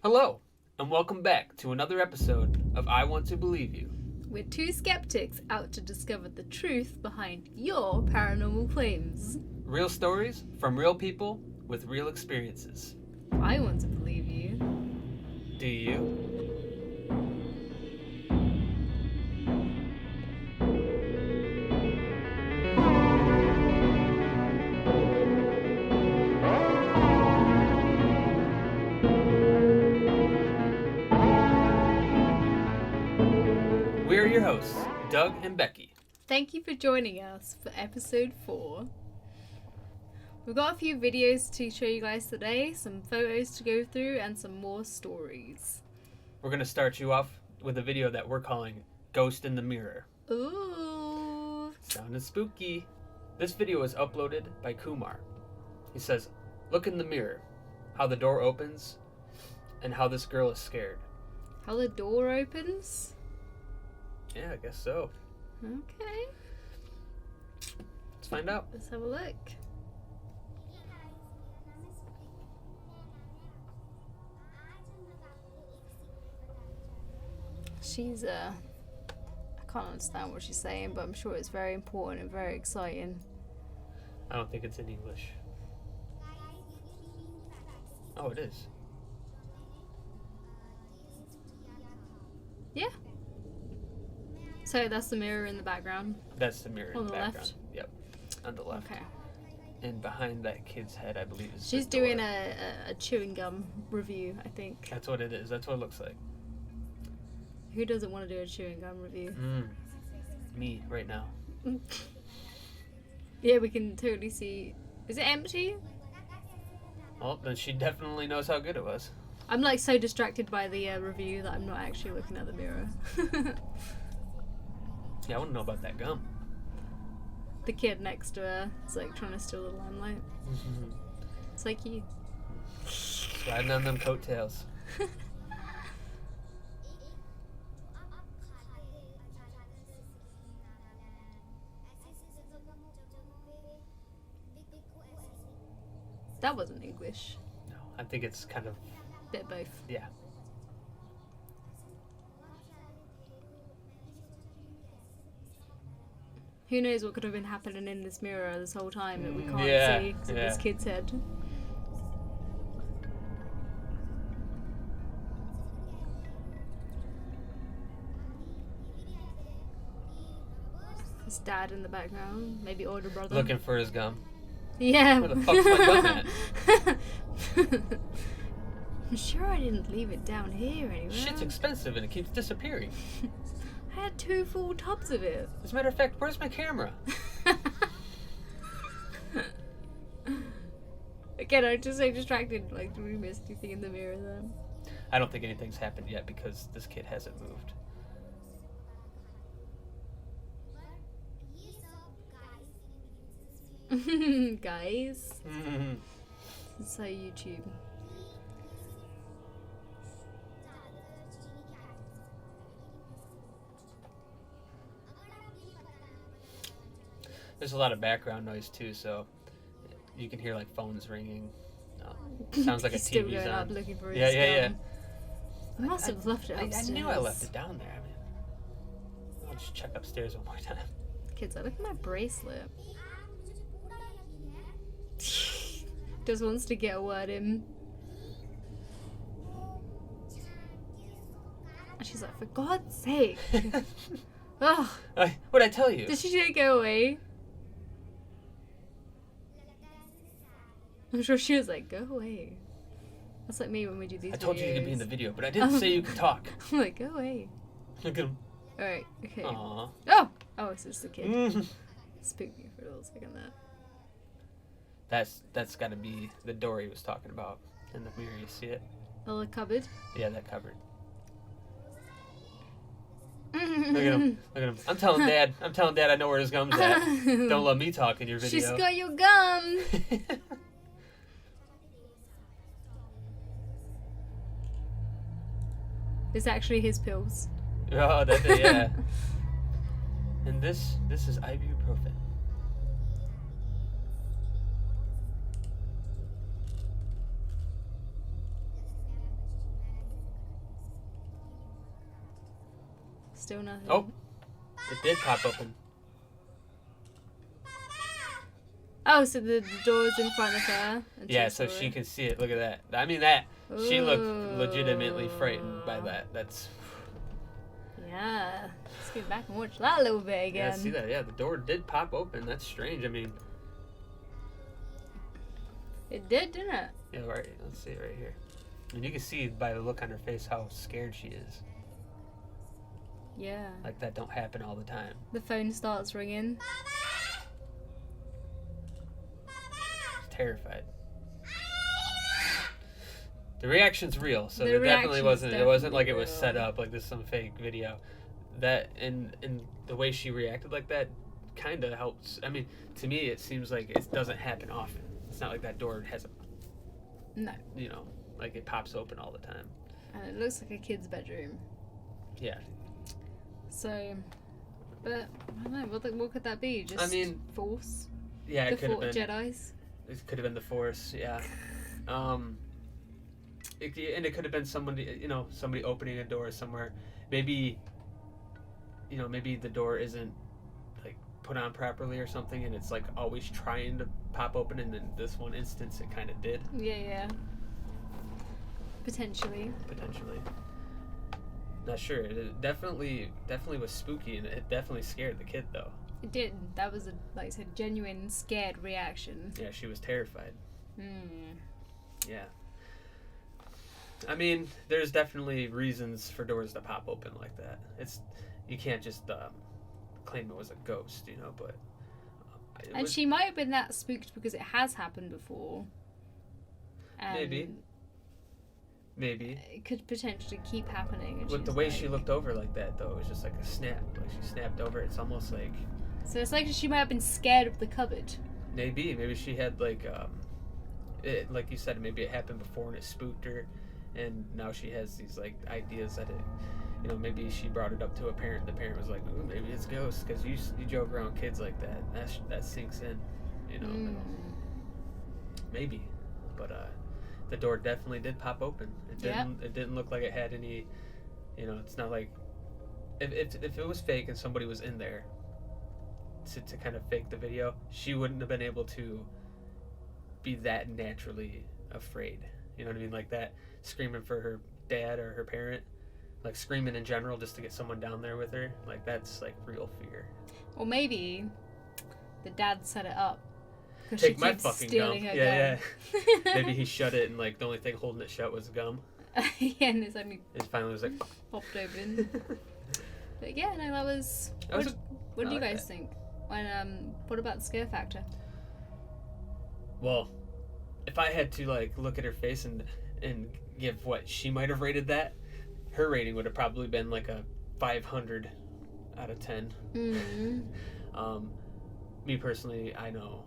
Hello, and welcome back to another episode of I Want to Believe You. We're two skeptics out to discover the truth behind your paranormal claims. Real stories from real people with real experiences. I want to believe you. Do you? We're your hosts, Doug and Becky. Thank you for joining us for episode 4. We've got a few videos to show you guys today, some photos to go through, and some more stories. We're going to start you off with a video that we're calling Ghost in the Mirror. Ooh. Sounding spooky. This video is uploaded by Kumar. He says, "Look in the mirror, how the door opens, and how this girl is scared." How the door opens? Yeah, I guess so. Okay. Let's find out. Let's have a look. She's I can't understand what she's saying, but I'm sure it's very important and very exciting. I don't think it's in English. Oh, it is. Yeah. So that's the mirror in the background. That's the mirror in On the the background. left? Yep, on the left. Okay. And behind that kid's head, I believe, is She's the door. doing a chewing gum review, I think. That's what it is. That's what it looks like. Who doesn't want to do a chewing gum review? Me, right now. Yeah, we can totally see. Is it empty? Well, then she definitely knows how good it was. I'm like so distracted by the review that I'm not actually looking at the mirror. Yeah, I want to know about that gum. The kid next to her is like trying to steal the limelight. It's like you. Riding on them coattails. That wasn't English. No, I think it's kind of, Bit of both. yeah. Who knows what could have been happening in this mirror this whole time that we can't Yeah, see because of yeah. this kid's head. His dad in the background, maybe older brother. Looking for his gum. Yeah. Where the fuck's my gum at? I'm sure I didn't leave it down here anywhere. Shit's expensive and it keeps disappearing. I had 2 full tubs of it. As a matter of fact, where's my camera? Again, I'm just so distracted. Like, did we miss anything in the mirror then? I don't think anything's happened yet because this kid hasn't moved. Guys, Mhm. this is how YouTube. There's a lot of background noise too, so you can hear like phones ringing. Sounds like a He's still TV's going on. up looking for his Yeah. gum. I must have left it I upstairs. knew I left it down there. I mean, I'll just check upstairs one more time. Kids, look at my bracelet. Just wants to get a word in. And she's like, for God's sake. Ugh. What'd I tell you? Did she say go away? I'm sure she was like, go away. That's like me when we do these I told you you could be in the videos. video, but I didn't say you could talk. I'm like, go away. Look at him. Alright, okay. Aww. Oh! Oh, it's just a kid. Mhm. Spooked me for a little second there. That's got to be the door he was talking about in the mirror. You see it? Oh, the cupboard. Yeah, that cupboard. Look Look at him. Look at him. I'm telling Dad I know where his gum's at. Don't let me talk in your video. She's got your gum! It's actually his pills. Oh, that's it, yeah. And this is ibuprofen. Still nothing. Oh, it did pop open. Oh, so the door's in front of her. And Yeah, she so saw she it. can see it. Look at that. I mean, that she looked legitimately Ooh. frightened by that. That's Yeah. Let's go back and watch that a little bit again. yeah. See that? Yeah, the door did pop open. That's strange. I mean, It did, didn't it? yeah, right. Let's see it right here. And you can see by the look on her face how scared she is. Yeah. Like that don't happen all the time. The phone starts ringing. She's terrified. The reaction's real, so The it definitely reaction's wasn't. It wasn't like it was real. set up like this is some fake video. That and the way she reacted like that kind of helps. I mean, to me, it seems like it doesn't happen often. It's not like that door has a, No. you know, like it pops open all the time. And it looks like a kid's bedroom. Yeah. So, but I don't know. What could that be? Just I mean, Force. Yeah, The it could have been. Jedi's. It could have been the Force. Yeah. And it could have been somebody, you know, somebody opening a door somewhere. Maybe, you know, maybe the door isn't like put on properly or something, and it's like always trying to pop open, and in this one instance, it kind of did. Yeah. Potentially. Not sure. It definitely was spooky, and it definitely scared the kid though. It did. That was like I said, genuine scared reaction. Yeah, she was terrified. Hmm. Yeah. I mean, there's definitely reasons for doors to pop open like that. You can't just claim it was a ghost, you know. But And she might have been that spooked because it has happened before. And maybe it could potentially keep happening. And with the she's way like... she looked over like that, though, it was just like a snap. Like she snapped over. It's almost like So it's like she might have been scared of the cupboard. maybe she had like like you said, maybe it happened before and it spooked her, and now she has these like ideas that it, you know, maybe she brought it up to a parent. The parent was like, "Ooh, maybe it's ghosts," because you joke around kids like that. That sinks in, you know. Maybe, but the door definitely did pop open. It didn't look like it had any, you know. It's not like if it was fake and somebody was in there to kind of fake the video, she wouldn't have been able to be that naturally afraid. You know what I mean? Like that, screaming for her dad or her parent, like screaming in general just to get someone down there with her. Like that's like real fear. Or maybe the dad set it up. Take my fucking gum. Yeah. gum. Maybe he shut it and like the only thing holding it shut was gum. Yeah, and it's only It finally was like popped open. But yeah, no, that was. What do you guys think? And what about the scare factor? Well, if I had to like look at her face and give what she might have rated that, her rating would have probably been like a 500 out of 10. Mm-hmm. Me personally, I know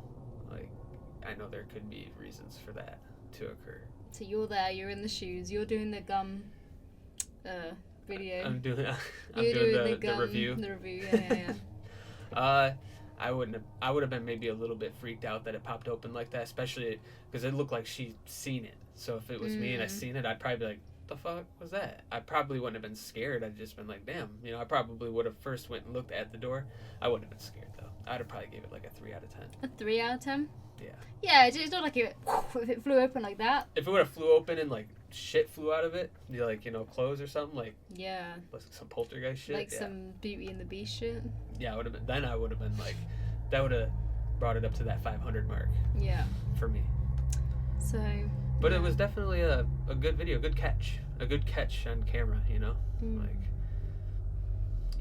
there could be reasons for that to occur. So you're there, you're in the shoes, you're doing the gum video. I'm doing the review. The review, yeah. I would have been maybe a little bit freaked out that it popped open like that, especially because it looked like she'd seen it. So if it was me and I seen it, I'd probably be like, "The fuck was that?" I probably wouldn't have been scared. I'd just been like, "Damn," you know. I probably would have first went and looked at the door. I wouldn't have been scared though. I'd have probably gave it like a 3 out of 10. A 3 out of 10? Yeah. Yeah, it's not like if it flew open like that. If it would have flew open and like shit flew out of it, like, you know, clothes or something, like some poltergeist shit, like some Beauty and the Beast shit. Yeah, I would have been like, that would have brought it up to that 500 mark. Yeah. For me. So. But it was definitely a good video, a good catch on camera, you know, like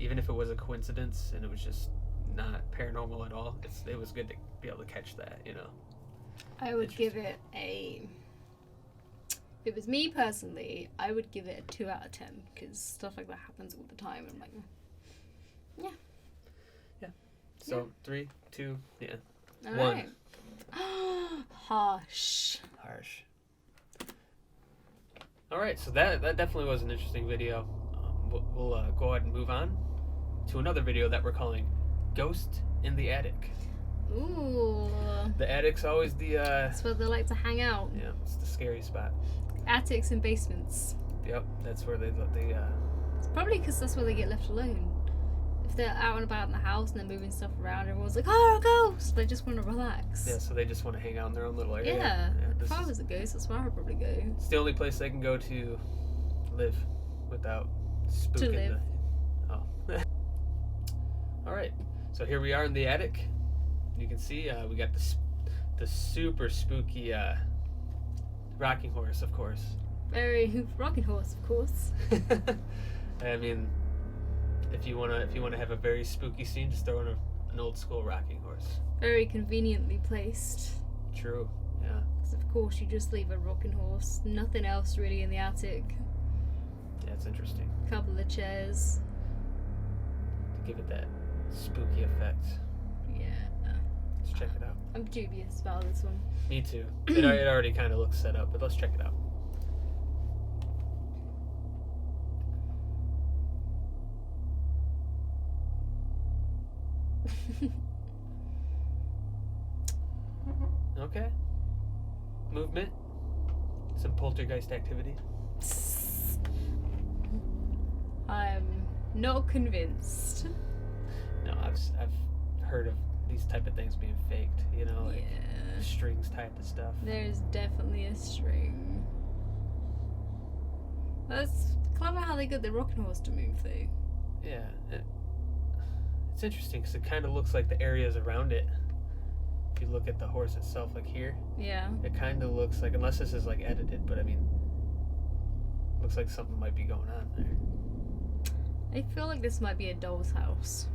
even if it was a coincidence and it was just not paranormal at all, it was good to be able to catch that, you know. I would give it a. If it was me personally, I would give it a 2 out of 10 because stuff like that happens all the time. I'm like, yeah. Yeah. So 3, 2, yeah. All 1. Right. Harsh. All right, so that definitely was an interesting video. We'll go ahead and move on to another video that we're calling "Ghost in the Attic." Ooh. The attic's always the. That's where they like to hang out. Yeah, it's the scary spot. Attics and basements. Yep, that's where they Probably because that's where they get left alone. If they're out and about in the house and they're moving stuff around, everyone's like, oh, a ghost! They just want to relax. Yeah, so they just want to hang out in their own little area. Yeah. This If I is- was a ghost, that's where I'd probably go. It's the only place they can go to live without spooking live. Oh. All right. So here we are in the attic. You can see we got the super spooky rocking horse, of course. Very rocking horse, of course. I mean, if you wanna have a very spooky scene, just throw in an old school rocking horse. Very conveniently placed. True. Yeah. Because of course you just leave a rocking horse. Nothing else really in the attic. Yeah, it's interesting Couple of chairs. to give it that spooky effect. Yeah. Let's check it out. I'm dubious about this one. Me too. It already kind of looks set up, but let's check it out. Okay. Movement. Some poltergeist activity. I'm not convinced. No, I've heard of these type of things being faked. You know, like Yeah. strings tied to stuff. There's definitely a string. That's clever how they got the rocking horse to move though. Yeah. It's interesting because it kind of looks like the areas around it. If you look at the horse itself, like here, Yeah. it kind of looks like, unless this is like edited, but I mean, looks like something might be going on there. I feel like this might be a doll's house.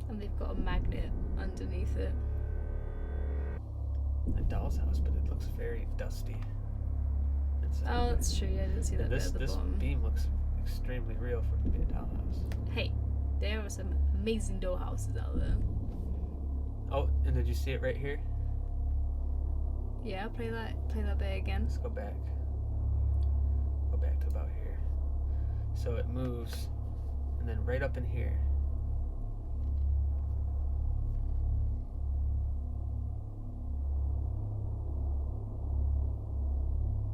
And they've got a magnet underneath it. A doll's house, but it looks very dusty. Oh, that's true. Yeah, I didn't see that bit This at the bottom. beam looks extremely real for it to be a dollhouse. Hey, there are some amazing dollhouses out there. Oh, and did you see it right here? Yeah, play that bit again. Let's go back. Go back to about here. So it moves, and then right up in here.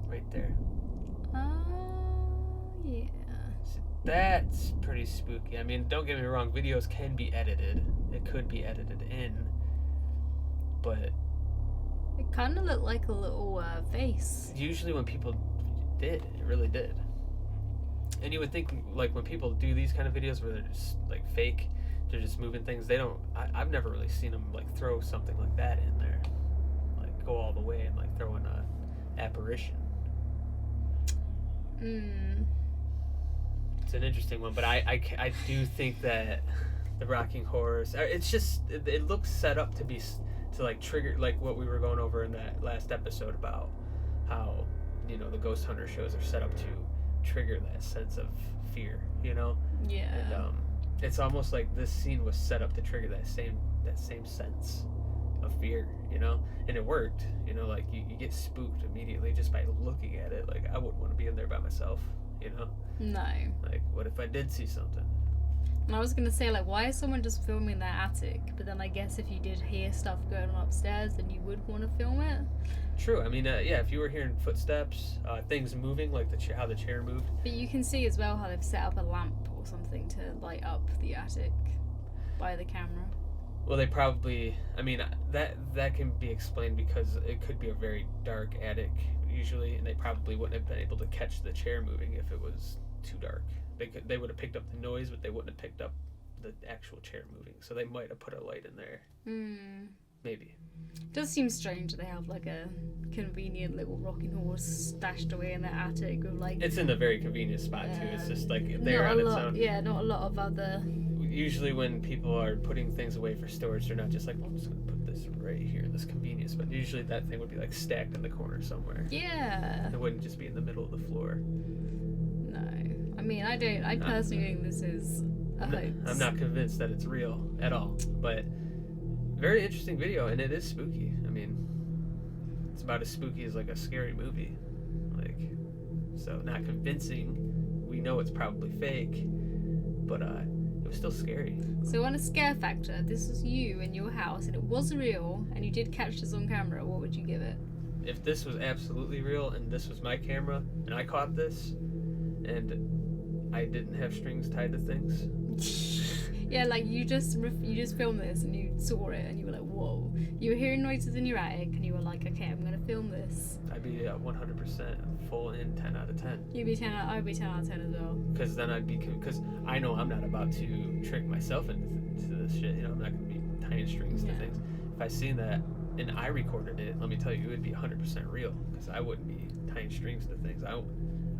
Right there. Yeah. So that's pretty spooky. I mean, don't get me wrong, videos can be edited. It could be edited in. But It kind of looked like a little face. usually when people did, it really did. And you would think, like, when people do these kind of videos where they're just, like, fake, they're just moving things, they don't, I've never really seen them, like, throw something like that in there. Like, go all the way and, like, throw in a apparition. It's an interesting one, but I do think that the rocking horse, it's just, it looks set up to be, to, like, trigger, like, what we were going over in that last episode about how, you know, the ghost hunter shows are set up to trigger that sense of fear, you know? Yeah. And it's almost like this scene was set up to trigger that same sense of fear, you know? And it worked, you know, like you get spooked immediately just by looking at it. Like, I wouldn't want to be in there by myself, you know? No. Like, what if I did see something? And I was gonna say, like, why is someone just filming their attic? But then I guess if you did hear stuff going on upstairs, then you would want to film it. True. I mean, yeah, if you were hearing footsteps, things moving, like how the chair moved. But you can see as well how they've set up a lamp or something to light up the attic by the camera. Well, they probably, I mean, that can be explained because it could be a very dark attic usually, and they probably wouldn't have been able to catch the chair moving if it was too dark. They would have picked up the noise, but they wouldn't have picked up the actual chair moving. So they might have put a light in there. Maybe. Does seem strange they have like a convenient little rocking horse stashed away in their attic with like. It's in a very convenient spot too. It's just like there on its own. Yeah, not a lot of other. Usually when people are putting things away for storage, they're not just like, well, I'm just gonna put this right here in this convenient spot. Usually that thing would be like stacked in the corner somewhere. Yeah. It wouldn't just be in the middle of the floor. No, I mean I personally think this is a hoax. I'm not convinced that it's real at all, but very interesting video, and it is spooky. I mean, it's about as spooky as like a scary movie. Like, so not convincing. We know it's probably fake, but it was still scary. So on a scare factor, this was you in your house and it was real and you did catch this on camera, what would you give it? if this was absolutely real and this was my camera and I caught this and I didn't have strings tied to things. Yeah, like you just filmed this and you saw it and you were like, whoa. You were hearing noises in your attic and you were like, okay, I'm gonna film this. I'd be 100% full in 10 out of 10. I'd be 10 out of 10 as well. Because then because I know I'm not about to trick myself into this shit. You know, I'm not gonna be tying strings to things. If I seen that and I recorded it, let me tell you, it would be 100% real. Because I wouldn't be tying strings to things.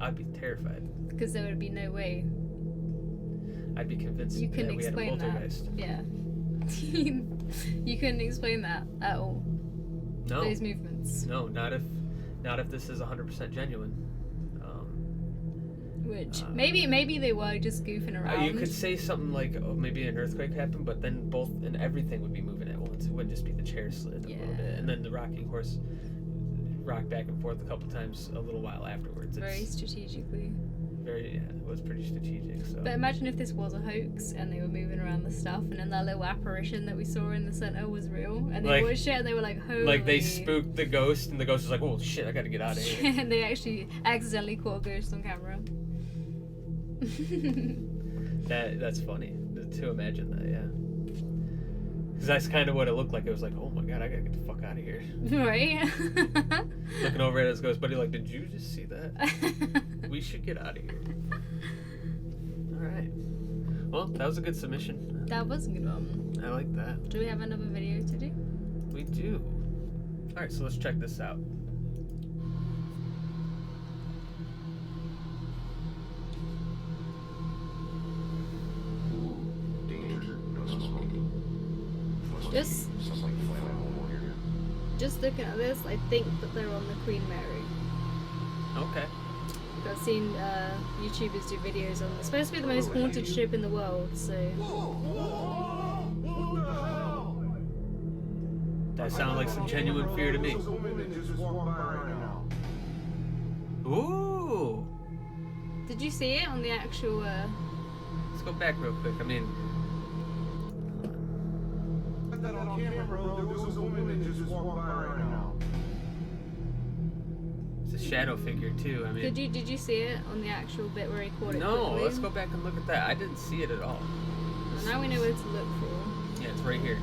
I'd be terrified. Because there would be no way. I'd be convinced You couldn't that we had a explain poltergeist. that. Yeah. You couldn't explain that at all. No. Those movements. No, not if this is 100% genuine. Which maybe they were just goofing around. You could say something like, oh, maybe an earthquake happened, but then everything would be moving at once. It wouldn't just be the chair slid a little bit, and then the rocking horse rocked back and forth a couple times a little while afterwards. Very strategically. It was pretty strategic. So. But imagine if this was a hoax and they were moving around the stuff, and then that little apparition that we saw in the center was real, and they watched it and they were like, holy. Like they spooked the ghost, and the ghost was like, oh shit, I gotta get out of here. And they actually accidentally caught a ghost on camera. That's funny to imagine that, yeah. Because that's kind of what it looked like. It was like, oh my god, I gotta get the fuck out of here. Right? Looking over at his ghost buddy like, did you just see that? We should get out of here. Alright. Well, that was a good submission. That was a good one. I like that. Do we have another video to do? We do. Alright, so let's check this out. Just looking at this, I think that they're on the Queen Mary. Okay. I've seen YouTubers do videos on it. It's supposed to be the most haunted ship in the world, so... That sounded like some genuine fear to me. Ooh! Did you see it on the actual... Let's go back real quick. I mean... That on camera, bro. There was a woman that just walked by right now. It's a shadow figure too. I mean, did you see it on the actual bit where he caught it? No, quickly? let's go back and look at that. I didn't see it at all. Well, now we know where to look for. Yeah, it's right here.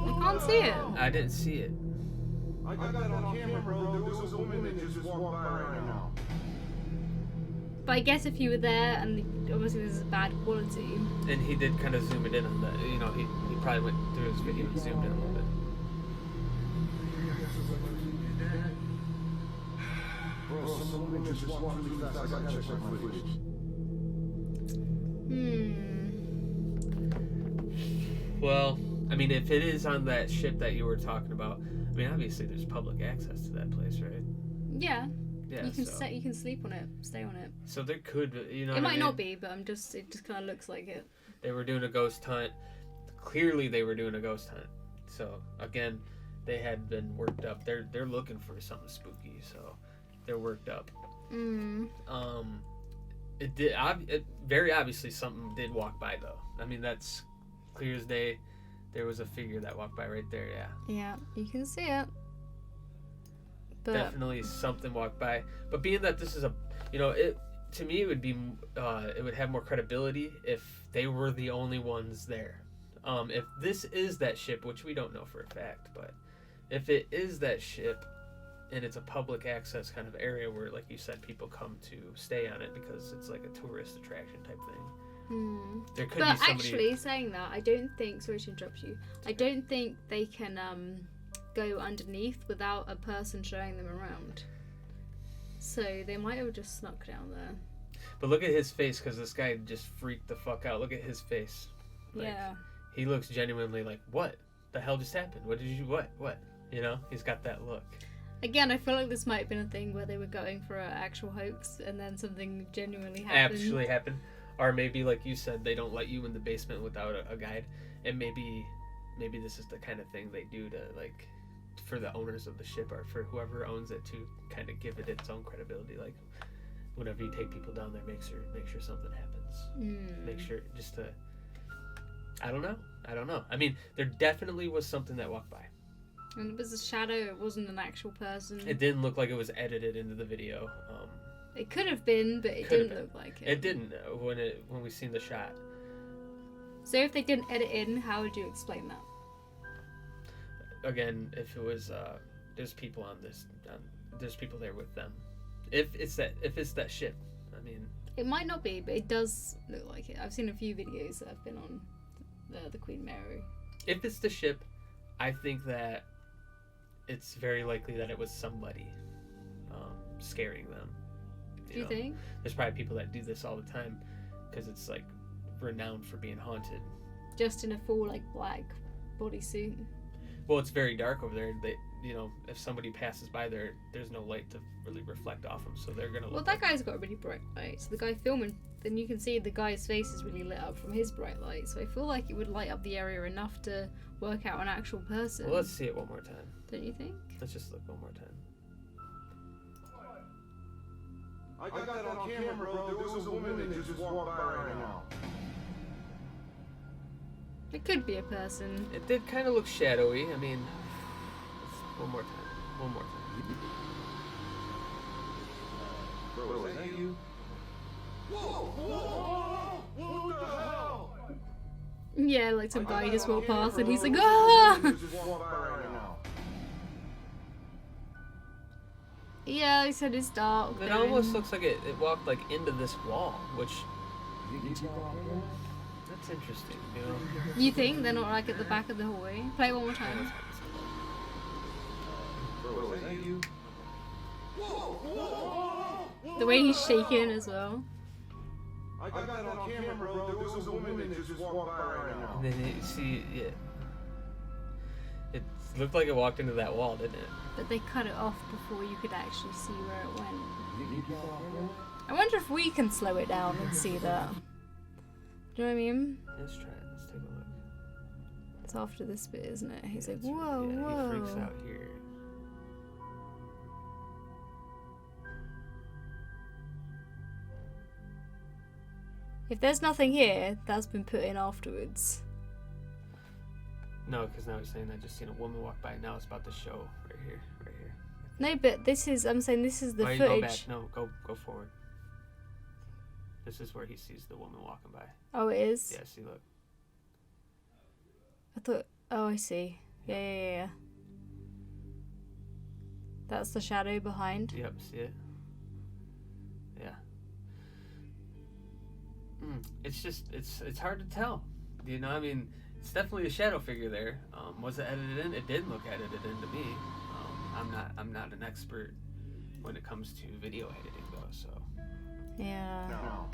I can't see it. I didn't see it. I got that on camera, bro. There was a woman that just walked by right now. But I guess if you were there, and obviously this is bad quality. And he did kind of zoom it in on that. You know, he probably went through his video and zoomed in a little bit. Bro, some woman just walked really fast. I gotta check my footage. Well, I mean, if it is on that ship that you were talking about, I mean, obviously there's public access to that place, right? Yeah. Yeah. You can sleep on it, stay on it. So there could, you know. It might not be, but it just kind of looks like it. They were doing a ghost hunt. Clearly, they were doing a ghost hunt. So again, they had been worked up. They're looking for something spooky, so they're worked up. It very obviously something did walk by though. I mean, that's clear as day. There was a figure that walked by right there. Yeah. Yeah, you can see it. But definitely something walked by. But being that this is a, you know, to me it would be, it would have more credibility if they were the only ones there. If this is that ship, which we don't know for a fact, but if it is that ship, and it's a public access kind of area where, like you said, people come to stay on it because it's like a tourist attraction type thing. There could be somebody... actually, saying that, I don't think. Sorry to interrupt you. I don't think they can go underneath without a person showing them around. So they might have just snuck down there. But look at his face, because this guy just freaked the fuck out. Look at his face. Like, yeah. He looks genuinely like, what the hell just happened? What? You know, he's got that look. Again, I feel like this might have been a thing where they were going for an actual hoax and then something genuinely happened. Or maybe, like you said, they don't let you in the basement without a guide. And maybe this is the kind of thing they do to, like, for the owners of the ship or for whoever owns it to kind of give it its own credibility. Like, whenever you take people down there, make sure something happens. Make sure, just to, I don't know. I mean, there definitely was something that walked by. And it was a shadow. It wasn't an actual person. It didn't look like it was edited into the video. It could have been, but it Could have didn't look like it. It didn't when we seen the shot. So if they didn't edit in, how would you explain that? Again, if it was there's people on this, there's people there with them. If it's that ship, I mean. It might not be, but it does look like it. I've seen a few videos that have been on the Queen Mary. If it's the ship, I think that it's very likely that it was somebody scaring them. Do you think? There's probably people that do this all the time because it's like renowned for being haunted. Just in a full like black bodysuit. Well, it's very dark over there. They, if somebody passes by there, there's no light to really reflect off them, so they're gonna. Well, that guy's got a really bright light. So the guy filming, then you can see the guy's face is really lit up from his bright light. So I feel like it would light up the area enough to work out an actual person. Well, let's see it one more time. Don't you think? Let's just look one more time. I got that on camera, bro. There was a woman that just walked by right now. It could be a person. It did kind of look shadowy. I mean, one more time. One more time. Bro, is that you? Whoa! What the hell? Yeah, like some guy just walked past and he's like, ah! Just walked by right now. Yeah, he said it's dark. It then. almost looks like it walked like into this wall, which that's interesting. You think they're not like at the back of the hallway? Play it one more time. Bro, is that you? The way he's shaking as well. I got that on camera, bro. There was a woman that just walked by right now. And then you see, yeah, it looked like it walked into that wall, didn't it? But they cut it off before you could actually see where it went. I wonder if we can slow it down and see that. Do you know what I mean? Let's try it. Let's take a look. It's after this bit, isn't it? He's like, That's right. whoa, Yeah, whoa. He freaks out here. If there's nothing here, that's been put in afterwards. No, because now he's saying I just seen a woman walk by. Now it's about to show right here, right here. No, but this is, I'm saying this is the Why you footage. go back? No, go forward. This is where he sees the woman walking by. Oh, it is? Yeah, see, look. I thought, oh, I see. Yeah. That's the shadow behind. Yep, see it? Yeah. It's just, it's hard to tell. I mean, it's definitely a shadow figure there. Was it edited in? It did look edited in to me. I'm not an expert when it comes to video editing though, so. Yeah. No.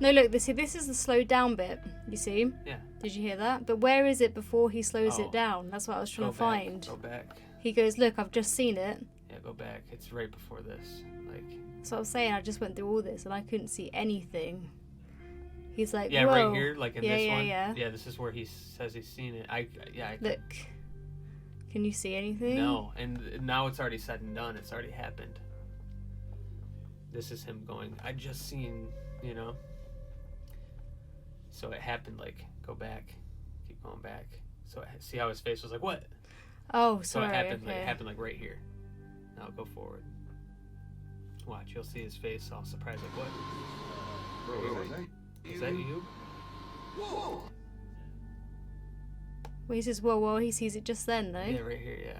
No, look, this is the slowed down bit. You see? Yeah. Did you hear that? But where is it before he slows Oh. it down? That's what I was trying to find. Go back. He goes, look, I've just seen it. Yeah, go back. It's right before this. Like. That's what I was saying. I just went through all this and I couldn't see anything. He's like, Yeah, whoa. right here, like in Yeah, this yeah, one. yeah. Yeah, this is where he says he's seen it. I Look. Can you see anything? No, and now it's already said and done. It's already happened. This is him going, I just seen, So it happened, like, go back. Keep going back. So see how his face was like, what? Oh, So sorry. it happened, okay. like right here. Now go forward. Watch, you'll see his face all surprised, like, what? Bro, Is that you? Well, he says, whoa, he sees it just then, though. Yeah, right here, yeah.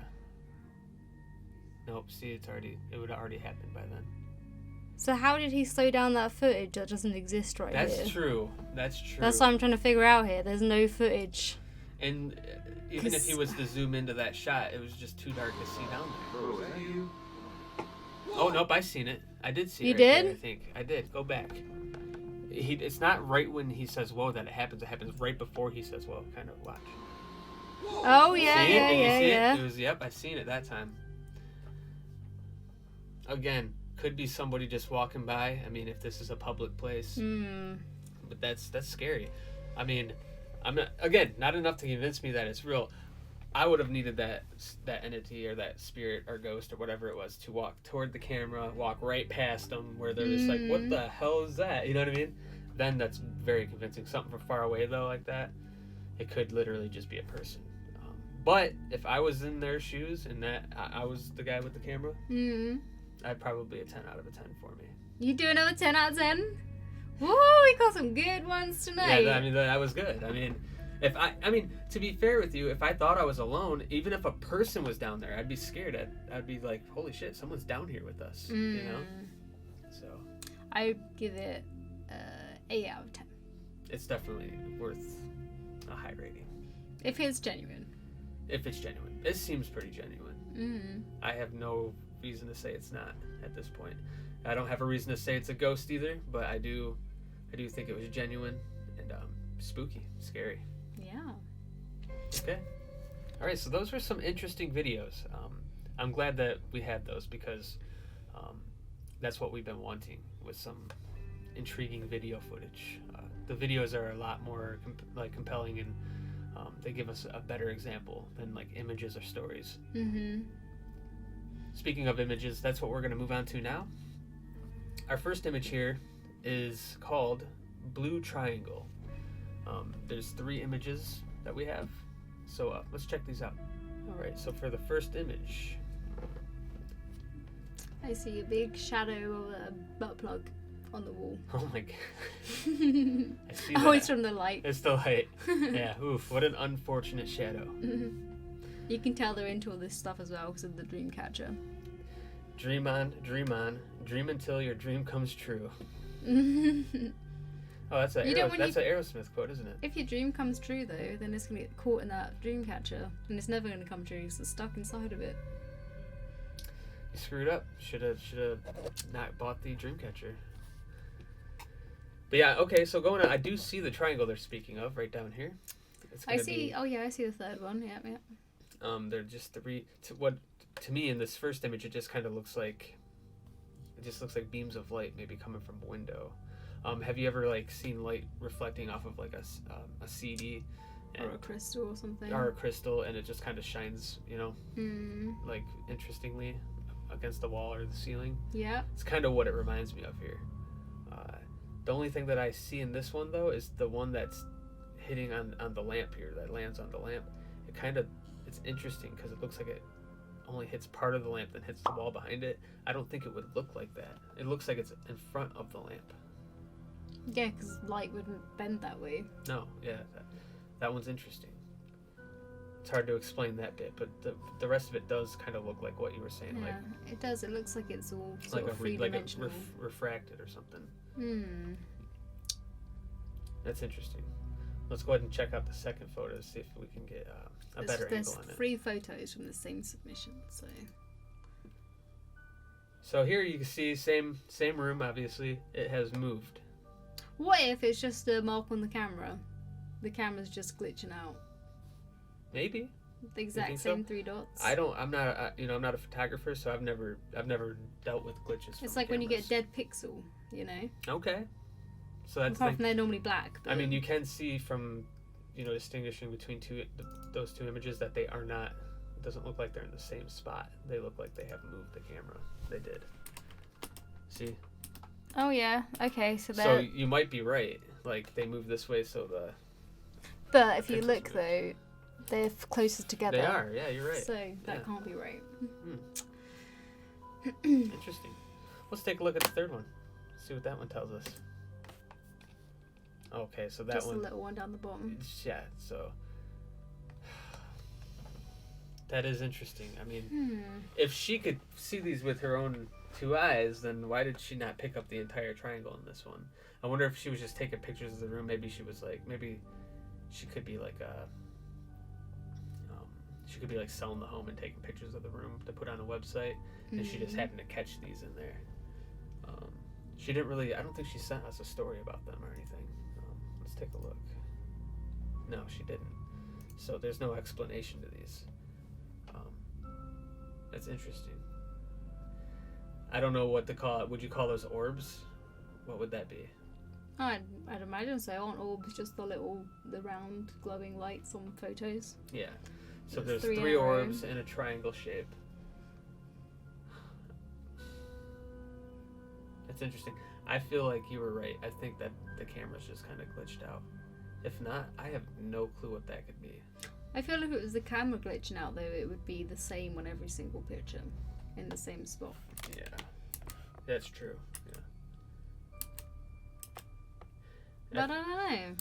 Nope, see, it would have already happened by then. So how did he slow down that footage that doesn't exist right here? That's true. That's true. That's what I'm trying to figure out here. There's no footage. And even if he was to zoom into that shot, it was just too dark to see down there. Bro, is that you? Oh, nope, I seen it. I did see it. You right there, did? I think. I did. Go back. It's not right when he says whoa that it happens. It happens right before he says whoa. Kind of watch. Oh, yeah, See it? Did you see yeah. it? It was, yep, I seen it that time. Again, could be somebody just walking by. I mean, if this is a public place. But that's scary. I mean, I'm not enough to convince me that it's real. I would have needed that entity or that spirit or ghost or whatever it was to walk toward the camera, walk right past them where they're just like, what the hell is that? You know what I mean? then that's very convincing. Something from far away though, like that, it could literally just be a person. But if I was in their shoes and that I was the guy with the camera, I'd probably a 10 out of a 10 for me. You do another 10 out of 10? Woo, we got some good ones tonight. Yeah, I mean that was good. I mean, to be fair with you, if I thought I was alone, even if a person was down there, I'd be scared. I'd be like, holy shit, someone's down here with us. You know. So. I'd give it 8 out of 10. It's definitely worth a high rating. If it's genuine. If it's genuine. It seems pretty genuine. I have no reason to say it's not at this point. I don't have a reason to say it's a ghost either, but I do think it was genuine and spooky, scary. Yeah. Okay. All right, so those were some interesting videos. I'm glad that we had those because that's what we've been wanting with some intriguing video footage. The videos are a lot more compelling and they give us a better example than like images or stories. Speaking of images, that's what we're going to move on to now. Our first image here is called Blue Triangle. There's 3 images that we have, so let's check these out. All right, so for the first image, I see a big shadow of a butt plug on the wall. oh my god. I see that. Oh, it's from the light. It's the light. Yeah, oof, what an unfortunate shadow. You can tell they're into all this stuff as well because of the dream catcher. Dream on, dream until your dream comes true. Oh, that's an Aerosmith quote, isn't it? If your dream comes true, though, then it's going to get caught in that dream catcher, and it's never going to come true because it's stuck inside of it. You screwed up. Should have not bought the dream catcher. But yeah, okay, so going on, I do see the triangle they're speaking of right down here. I see the third one, yeah. They're just 3, to me in this first image, it just kind of looks like, beams of light maybe coming from a window. Have you ever like seen light reflecting off of like a CD? Or a crystal or something. Or a crystal, and it just kind of shines, like interestingly against the wall or the ceiling. Yeah. It's kind of what it reminds me of here. The only thing that I see in this one though is the one that's hitting on the lamp here, that lands on the lamp. It's interesting because it looks like it only hits part of the lamp, then hits the wall behind it. I don't think it would look like that. It looks like it's in front of the lamp. Yeah, because light wouldn't bend that way. No, yeah, that one's interesting. It's hard to explain that bit, but the rest of it does kind of look like what you were saying. Yeah, like, it does. It looks like it's all sort like of three-dimensional. like refracted or something. That's interesting. Let's go ahead and check out the second photo to see if we can get a better angle on it. There's 3 photos from the same submission, so. So here you can see same room. Obviously, it has moved. What if it's just a mark on the camera? The camera's just glitching out. Maybe. The exact same 3 dots. I'm not a photographer, so I've never dealt with glitches. It's like when you get a dead pixel, you know. Okay. So that's apart from they're normally black. But... I mean, you can see from, distinguishing between those 2 images that they are not. It doesn't look like they're in the same spot. They look like they have moved the camera. They did. See. Oh yeah. Okay. So you might be right. Like they moved this way, so the. But if you look though, they're closer together. They are. Yeah, you're right. So that can't be right. Interesting. Let's take a look at the third one. See what that one tells us. Okay, so that just one. Just a little one down the bottom. Yeah. So. That is interesting. I mean, if she could see these with her own 2 eyes, then why did she not pick up the entire triangle in this one? I wonder if she was just taking pictures of the room. Maybe she was like, maybe she could be like she could be like selling the home and taking pictures of the room to put on a website, and she just happened to catch these in there. She didn't really. I don't think she sent us a story about them or anything. Let's take a look. No, she didn't. So there's no explanation to these. That's interesting. I don't know what to call it. Would you call those orbs? What would that be? I'd imagine so. Aren't orbs just the round glowing lights on photos? Yeah. So there's 3 orbs in a triangle shape. That's interesting. I feel like you were right. I think that the camera's just kind of glitched out. If not, I have no clue what that could be. I feel like if it was the camera glitching out, though, it would be the same on every single picture, in the same spot. Yeah, that's true. Yeah. But I don't know.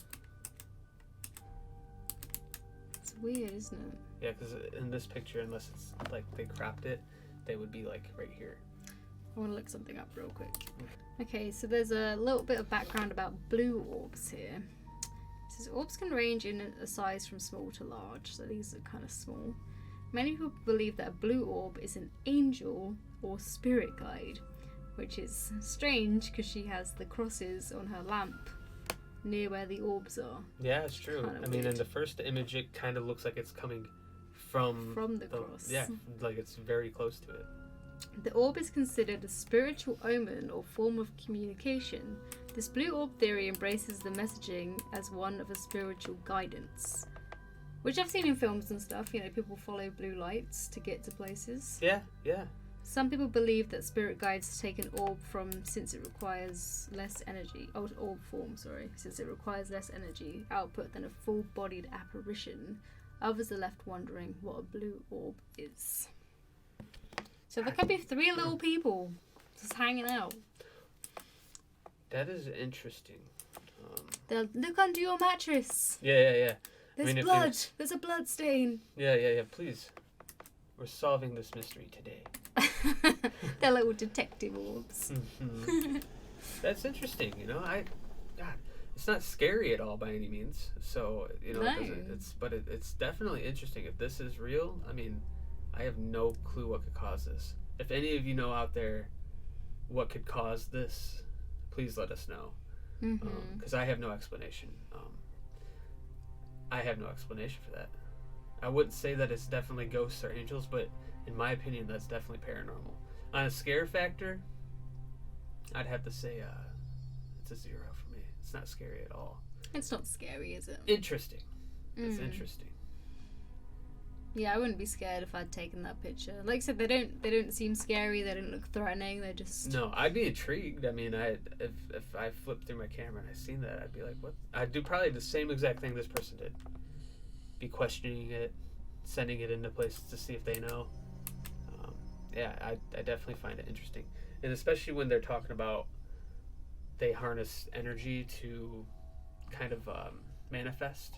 It's weird, isn't it? Yeah, because in this picture, unless it's like they cropped it, they would be like right here. I want to look something up real quick. Okay, so there's a little bit of background about blue orbs here. It says orbs can range in a size from small to large, so these are kind of small. Many people believe that a blue orb is an angel or spirit guide, which is strange because she has the crosses on her lamp near where the orbs are. Yeah, it's true. Kinda I mean, in weird. the first image, it kind of looks like it's coming from The cross. Yeah, like it's very close to it. The orb is considered a spiritual omen or form of communication. This blue orb theory embraces the messaging as one of a spiritual guidance, which I've seen in films and stuff. You know, people follow blue lights to get to places. Yeah, yeah. Some people believe that spirit guides take an orb since it requires less energy. Oh, orb form, sorry. Since it requires less energy output than a full-bodied apparition. Others are left wondering what a blue orb is. So there could be 3 little people just hanging out. That is interesting. They'll look under your mattress. Yeah. There's mean, if blood. There's a blood stain. Yeah. Please, we're solving this mystery today. They're little detective orbs. That's interesting. You know, God, it's not scary at all by any means. So you know, No. it's definitely interesting. If this is real, I mean, I have no clue what could cause this. If any of you know out there what could cause this, please let us know. Because I have no explanation. I have no explanation for that. I wouldn't say that it's definitely ghosts or angels, but in my opinion, that's definitely paranormal. On a scare factor, I'd have to say it's a 0 for me. It's not scary at all. It's not scary, is it? Interesting. It's interesting. Yeah, I wouldn't be scared if I'd taken that picture. Like I said, they don't seem scary. They don't look threatening. They're just No, I'd be intrigued. I mean, if I flipped through my camera and I seen that, I'd be like, what? I'd do probably the same exact thing this person did. Be questioning it, sending it into places to see if they know. Yeah, I definitely find it interesting. And especially when they're talking about they harness energy to kind of manifest.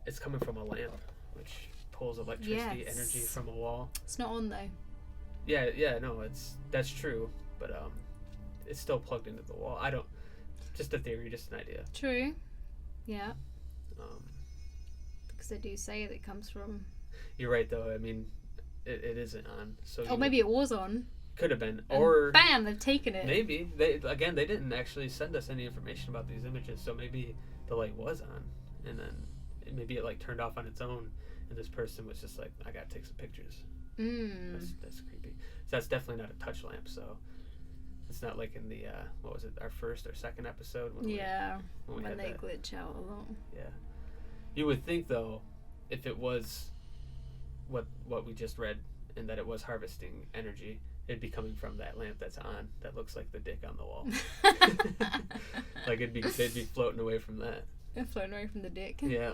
It's coming from a lamp, which pulls electricity energy from a wall. It's not on though. Yeah, no, that's true, but it's still plugged into the wall. Just a theory, just an idea. True. Yeah. Because they do say that it comes from. You're right, though. I mean, it isn't on. So Oh, maybe it was on. Could have been, And or bam, they've taken it. maybe they didn't actually send us any information about these images, so maybe the light was on, and then maybe it like turned off on its own, and this person was just like, I gotta take some pictures. That's creepy. So that's definitely not a touch lamp. So it's not like in the what was it, our first or second episode when when had they that. glitch out a lot. Yeah. You would think though, if it was what we just read, and that it was harvesting energy, it'd be coming from that lamp that's on, that looks like the dick on the wall. Like they'd be floating away from that. They're floating away from the dick. Yeah.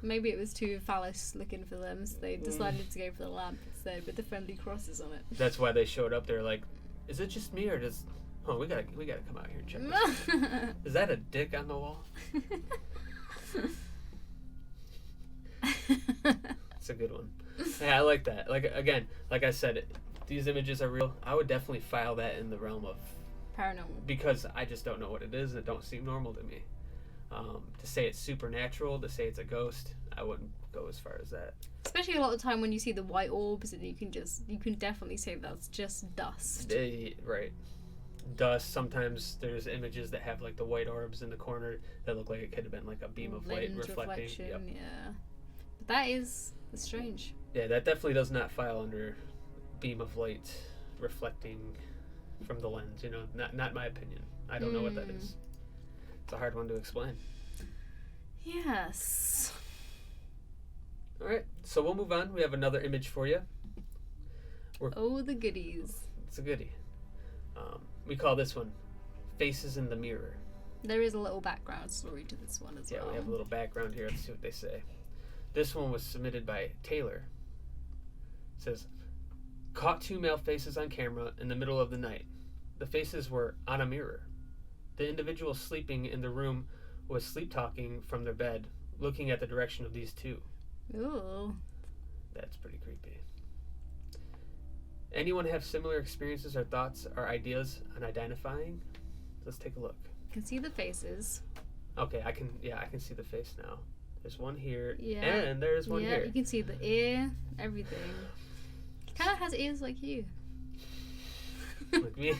Maybe it was too phallus looking for them, so they decided to go for the lamp instead with the friendly crosses on it. That's why they showed up. They're like, is it just me or does? Oh, we gotta come out here and check this. Is that a dick on the wall? It's a good one. Yeah, I like that. Like again, like I said, these images are real. I would definitely file that in the realm of Paranormal. because I just don't know what it is. And it don't seem normal to me. To say it's supernatural, to say it's a ghost, I wouldn't go as far as that. Especially a lot of the time when you see the white orbs, and you can definitely say that's just dust. Right. Dust. Sometimes there's images that have like the white orbs in the corner that look like it could have been like a beam of light Lens reflecting. reflection, Yep. yeah. But that's strange. Yeah, that definitely does not file under beam of light reflecting from the lens. You know, not my opinion. I don't know what that is. It's a hard one to explain. Yes. All right, so we'll move on. We have another image for you. Oh, the goodies. It's a goodie. We call this one Faces in the Mirror. There is a little background story to this one as well. Yeah, we have a little background here. Let's see what they say. This one was submitted by Taylor. It says, caught 2 male faces on camera in the middle of the night. The faces were on a mirror. The individual sleeping in the room was sleep-talking from their bed, looking at the direction of these 2. Ooh. That's pretty creepy. Anyone have similar experiences or thoughts or ideas on identifying? Let's take a look. Can see the faces. Okay, I can see the face now. There's one here, Yeah. and there's one Yeah, here. you can see the ear, everything. Kind of has ears like you. Like me?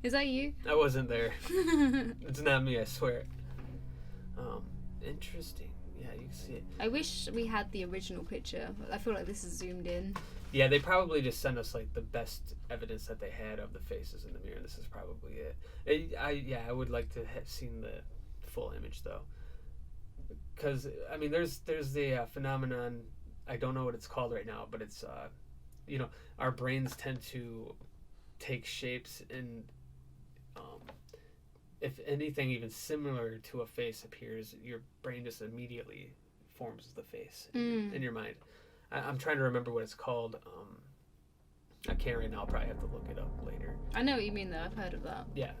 Is that you? I wasn't there. It's not me, I swear. Interesting. Yeah, you can see it. I wish we had the original picture. I feel like this is zoomed in. Yeah, they probably just sent us like the best evidence that they had of the faces in the mirror. This is probably it. I would like to have seen the full image though, because I mean, there's the phenomenon. I don't know what it's called right now, but it's our brains tend to take shapes and if anything even similar to a face appears, your brain just immediately forms the face in your mind. I'm trying to remember what it's called. I can't right now. I'll probably have to look it up later. I know what you mean though. I've heard of that. Yeah.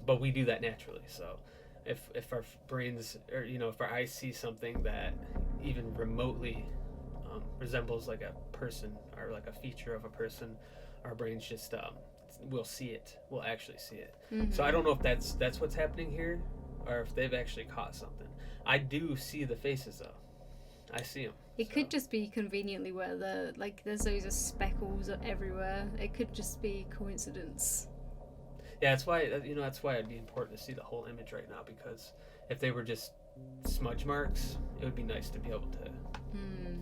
But we do that naturally. So if our brains, or if our eyes see something that even remotely resembles like a person or like a feature of a person, our brains just we'll see it. We'll actually see it. Mm-hmm. So I don't know if that's what's happening here, or if they've actually caught something. I do see the faces though. I see them. It could just be conveniently where there's those speckles everywhere. It could just be coincidence. Yeah, that's why it'd be important to see the whole image right now, because if they were just smudge marks, it would be nice to be able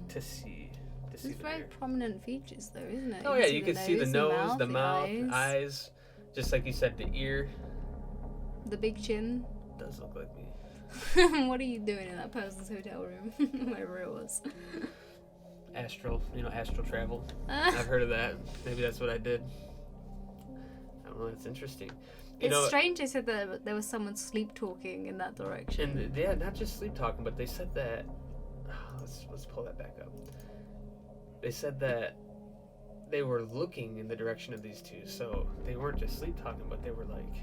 to see. It's very prominent features though, isn't it? Oh yeah, you can see the nose, the mouth, eyes, just like you said, the ear. The big chin. Does look like me. What are you doing in that person's hotel room? Whatever it was. Astral travel. I've heard of that. Maybe that's what I did. I don't know, it's interesting. It's strange they said that there was someone sleep talking in that direction. And yeah, not just sleep talking, but they said that let's pull that back up. They said that they were looking in the direction of these 2, so they weren't just sleep talking, but they were like,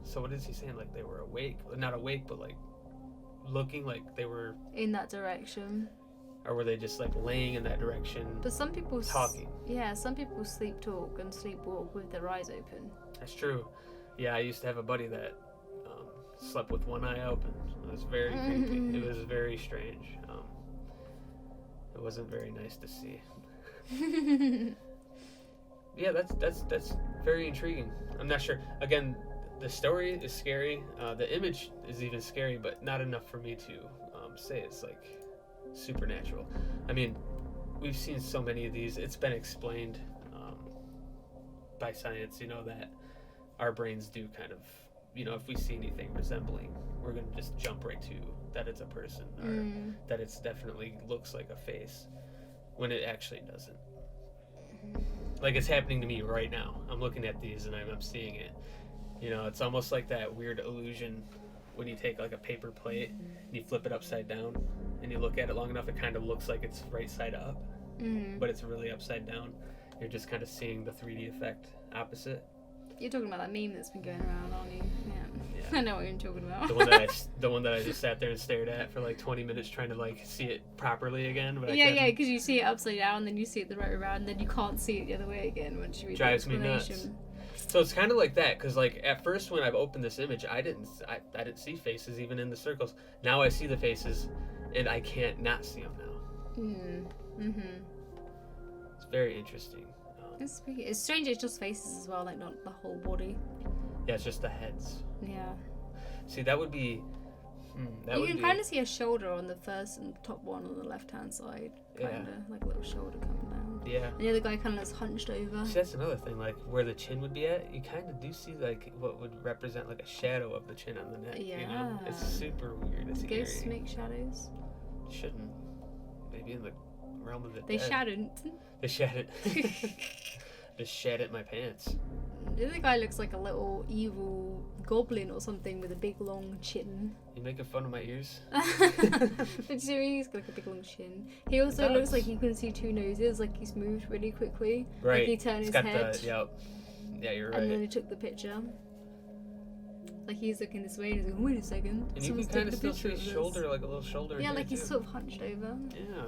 so what is he saying? Like they were awake, not awake, but like looking like they were in that direction. Or were they just like laying in that direction? But some people talking. Yeah, some people sleep talk and sleepwalk with their eyes open. That's true. Yeah, I used to have a buddy that slept with one eye open. It was very creepy. It was very strange. It wasn't very nice to see. Yeah, that's very intriguing. I'm not sure. Again, the story is scary. The image is even scary, but not enough for me to say it's like supernatural. I mean, we've seen so many of these. It's been explained by science, that our brains do kind of, if we see anything resembling, we're going to just jump right to that it's a person or that it's definitely looks like a face when it actually doesn't. Like it's happening to me right now. I'm looking at these and I'm seeing it. It's almost like that weird illusion when you take like a paper plate and you flip it upside down and you look at it long enough, it kind of looks like it's right side up, but it's really upside down. You're just kind of seeing the 3D effect opposite. You're talking about that meme that's been going around, aren't you? Yeah. I know what you're talking about. the one that I just sat there and stared at for like 20 minutes trying to like see it properly again. But yeah, because you see it upside down, and then you see it the right way around, and then you can't see it the other way again once you read the explanation. Drives me nuts. So it's kind of like that, because like at first when I've opened this image, I didn't see faces even in the circles. Now I see the faces, and I can't not see them now. It's very interesting. It's spooky. It's strange. It's just faces as well, like not the whole body. Yeah, it's just the heads. Yeah. See, that would be. You can kind of see a shoulder on the first and top one on the left-hand side, kind of like a little shoulder coming down. Yeah. And the other guy kind of looks hunched over. See, that's another thing. Like where the chin would be at, you kind of do see like what would represent like a shadow of the chin on the neck. Yeah. It's super weird. It's Ghosts eerie. make shadows. Shouldn't. Maybe in the realm of the They dead. shouldn't. They shouldn't. Just shat at my pants. The other guy looks like a little evil goblin or something with a big long chin. You making fun of my ears? But seriously, he's got like a big long chin. He also He looks does. like you can see two noses, like he's moved really quickly. Right. Like he turned He's his got head. Yep. Yeah, you're And then right. he took the picture. Like he's looking this way and he's like, wait a second. And you someone's can kind taking of a still picture see his of shoulder, this. like a little shoulder. Yeah, here, like he's too. sort of hunched over. Yeah.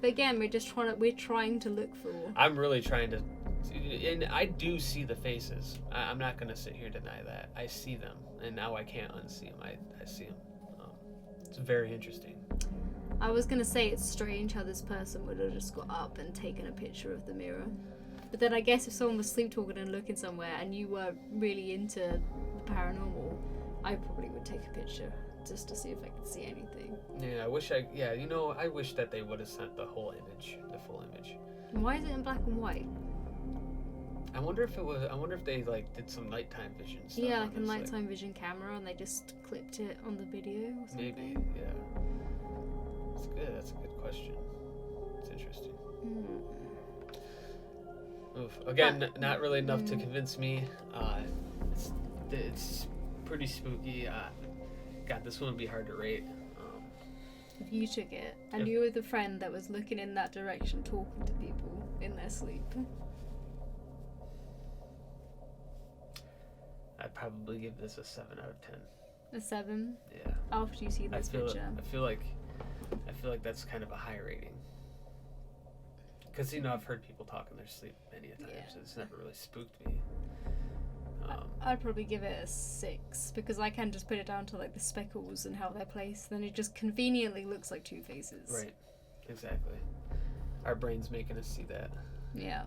But again, we're trying to look for. I'm really trying to, and I do see the faces. I'm not gonna sit here and deny that. I see them, and now I can't unsee them. I see them. It's very interesting. I was gonna say it's strange how this person would have just got up and taken a picture of the mirror. But then I guess if someone was sleep talking and looking somewhere and you were really into the paranormal, I probably would take a picture just to see if I could see anything. Yeah, I wish I wish that they would have sent the whole image, the full image. And why is it in black and white? I wonder if they like did some nighttime vision stuff. Yeah, on like a this, nighttime vision camera and they just clipped it on the video or something. Maybe, yeah. That's good. That's a good question. It's interesting. Hmm. Oof. Again, But- not really enough to convince me. It's pretty spooky. God, this one would be hard to rate. If you took it and If- you were the friend that was looking in that direction talking to people in their sleep. I'd probably give this a 7 out of 10. A 7 Yeah. after you see this picture. I feel like that's kind of a high rating. Because I've heard people talk in their sleep many a times. Yeah. It's never really spooked me. I'd probably give it a 6 because I can just put it down to like the speckles and how they're placed. Then it just conveniently looks like two faces. Right. Exactly. Our brain's making us see that. Yeah.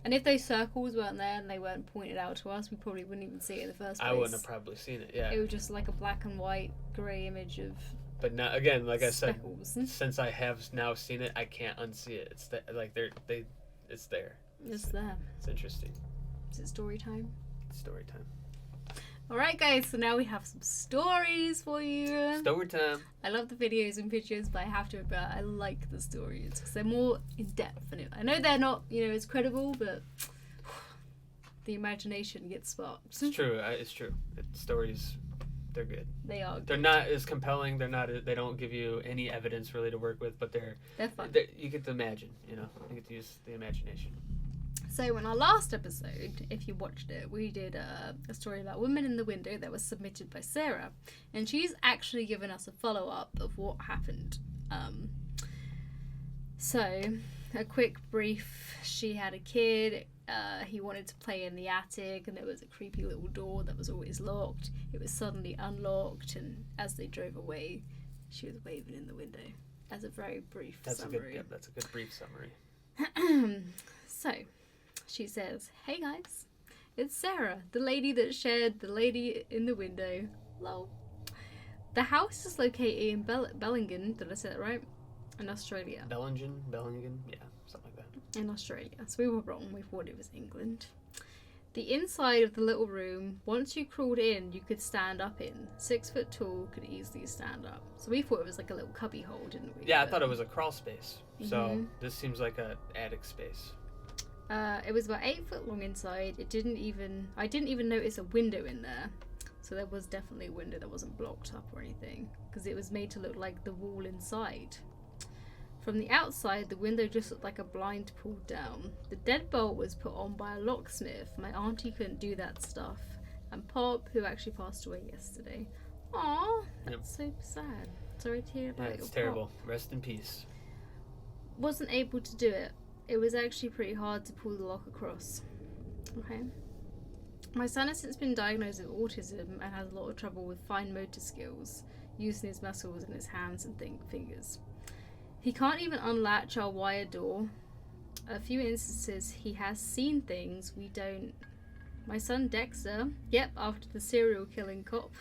And if those circles weren't there and they weren't pointed out to us, we probably wouldn't even see it in the first place. I wouldn't have probably seen it. Yeah. It was just like a black and white grey image of But now, again, like I said, speckles. since I have now seen it, I can't unsee it. It's it's there. It's there. It's interesting. Is it story time? It's story time. Alright guys, so now we have some stories for you. Story time. I love the videos and pictures, but I have to admit I like the stories because they're more in depth. And I know they're not, as credible, but the imagination gets sparked. It's true. It's true. Stories, they're good. They are. They're not as compelling. They don't give you any evidence really to work with, but They're fun. you get to imagine. You get to use the imagination. So in our last episode, if you watched it, we did a story about Women in the Window that was submitted by Sarah, and she's actually given us a follow-up of what happened. So a quick brief: she had a kid. He wanted to play in the attic, and there was a creepy little door that was always locked. It was suddenly unlocked, and as they drove away, she was waving in the window. As a very brief summary. That's a good brief summary. So, she says, "Hey guys, it's Sarah, the lady that shared the lady in the window. Lol. The house is located in Bellingen, did I say that right? In Australia. Bellingen, yeah, something like that. In Australia. So we were wrong, we thought it was England. The inside of the little room, once you crawled in, you could stand up in. 6 foot tall, could easily stand up. So we thought it was like a little cubby hole, didn't we? Yeah, I But- thought it was a crawl space. So Mhm. this seems like a attic space. It was about 8 foot long inside. I didn't even notice a window in there. So there was definitely a window that wasn't blocked up or anything, because it was made to look like the wall inside. From the outside, the window just looked like a blind pulled down. The deadbolt was put on by a locksmith. My auntie couldn't do that stuff. And Pop, who actually passed away yesterday. Aww, that's so sad. Sorry to hear about Yeah, your it's Pop. terrible. Rest in peace. Wasn't able to do it. It was actually pretty hard to pull the lock across. Okay. My son has since been diagnosed with autism and has a lot of trouble with fine motor skills, using his muscles in his hands and fingers. He can't even unlatch our wire door. A few instances he has seen things we don't. My son Dexter, yep, after the serial killing cop.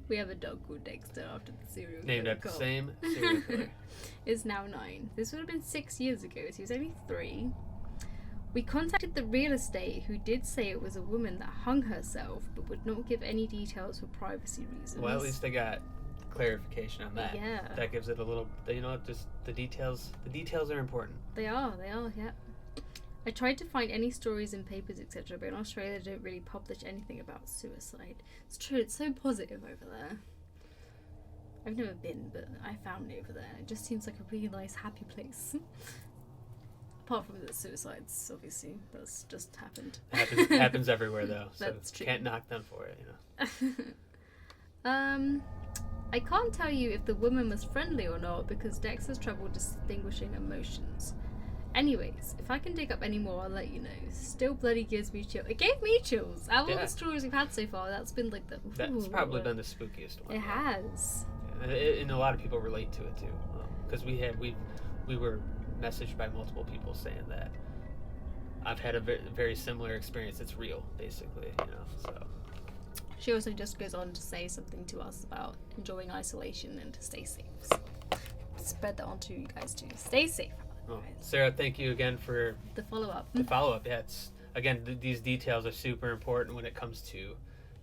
We have a dog called Dexter after the serial Named killing after the cop. same serial killer. Is now 9. This would have been 6 years ago, so he was only 3. We contacted the real estate, who did say it was a woman that hung herself, but would not give any details for privacy reasons. Well, at least they got clarification on that. Yeah. That gives it a little, just the details. The details are important. They are, yeah. I tried to find any stories in papers, etc., but in Australia they don't really publish anything about suicide. It's true, it's so positive over there. I've never been, but I found it over there. It just seems like a really nice, happy place. Apart from the suicides, obviously. That's just happened. Happens everywhere, though. So That's true. Can't knock them for it, you know. I can't tell you if the woman was friendly or not because Dex has trouble distinguishing emotions. Anyways, if I can dig up any more, I'll let you know. Still bloody gives me chills. It gave me chills. Out of all Yeah. the stories we've had so far, that's been like the... That's probably been the spookiest one. It has. And a lot of people relate to it, too. Because we were messaged by multiple people saying that I've had a very similar experience. It's real, basically, you know, so... She also just goes on to say something to us about enjoying isolation and to stay safe. So spread that on to you guys too. Stay safe. Well, Sarah, thank you again for The follow-up. the follow-up. Yeah, it's again these details are super important when it comes to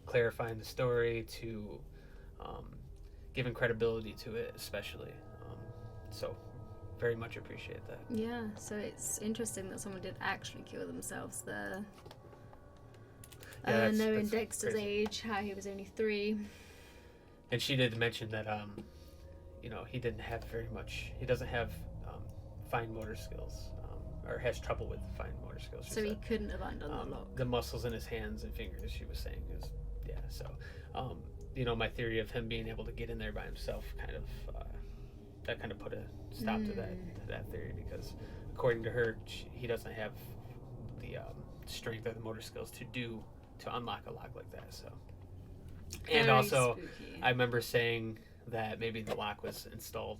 clarifying the story, to giving credibility to it, especially. So, very much appreciate that. Yeah, so it's interesting that someone did actually kill themselves there. Yeah, knowing that's Dexter's crazy. age, how he was only 3. And she did mention that you know, he didn't have very much. He doesn't have fine motor skills, or has trouble with fine motor skills. she So he said. couldn't have undone the lock. The muscles in his hands and fingers, she was saying, is yeah. So, you know, my theory of him being able to get in there by himself kind of that kind of put a stop to that theory, because according to her, he doesn't have the strength or the motor skills to unlock a lock like that. So, and Very also, spooky. I remember saying that maybe the lock was installed,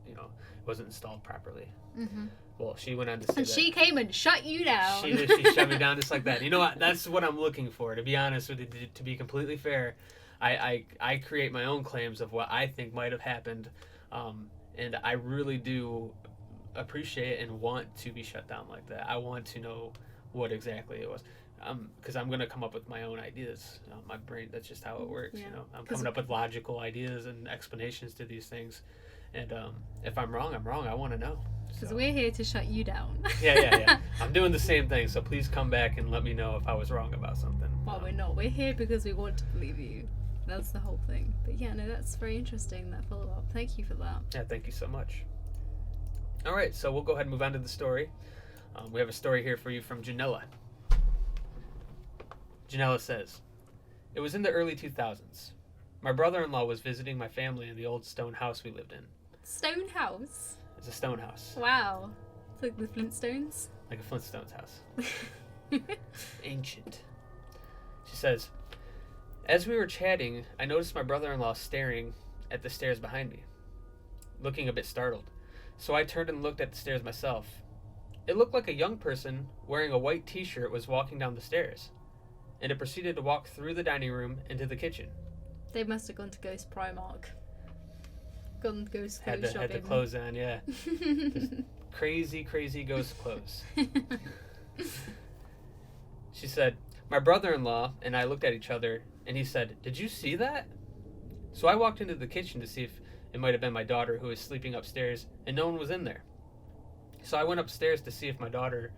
you know, wasn't installed properly. Mm-hmm. Well, she went on to say And that she came and shut you down. she shoved me down just like that. You know what? That's what I'm looking for. To be honest with you, to be completely fair, I create my own claims of what I think might have happened, and I really do appreciate and want to be shut down like that. I want to know what exactly it was, because I'm gonna come up with my own ideas. My brain, that's just how it works. Yeah. You know, I'm coming up with logical ideas and explanations to these things, and if I'm wrong, I'm wrong. I want to know. Because So. we're here to shut you down. Yeah. I'm doing the same thing, so please come back and let me know if I was wrong about something. Well, we're not. We're here because we want to believe you. That's the whole thing. But yeah, no, that's very interesting, that follow-up. Thank you for that. Yeah, thank you so much. All right, so we'll go ahead and move on to the story. We have a story here for you from Janella. Janella says, "It was in the early 2000s. My brother-in-law was visiting my family in the old stone house we lived in. Stone house. It's a stone house, Wow. It's like the Flintstones. like a Flintstones house. Ancient." She says, "As we were chatting, I noticed my brother-in-law staring at the stairs behind me, looking a bit startled. So I turned and looked at the stairs myself. It looked like a young person wearing a white t-shirt was walking down the stairs, and it proceeded to walk through the dining room into the kitchen. They must have gone to Ghost Primark. Gone to Ghost Had shopping. the clothes on, yeah. Crazy ghost clothes." She said, "My brother-in-law and I looked at each other, and he said, 'Did you see that?' So I walked into the kitchen to see if it might have been my daughter who was sleeping upstairs, and no one was in there. So I went upstairs to see if my daughter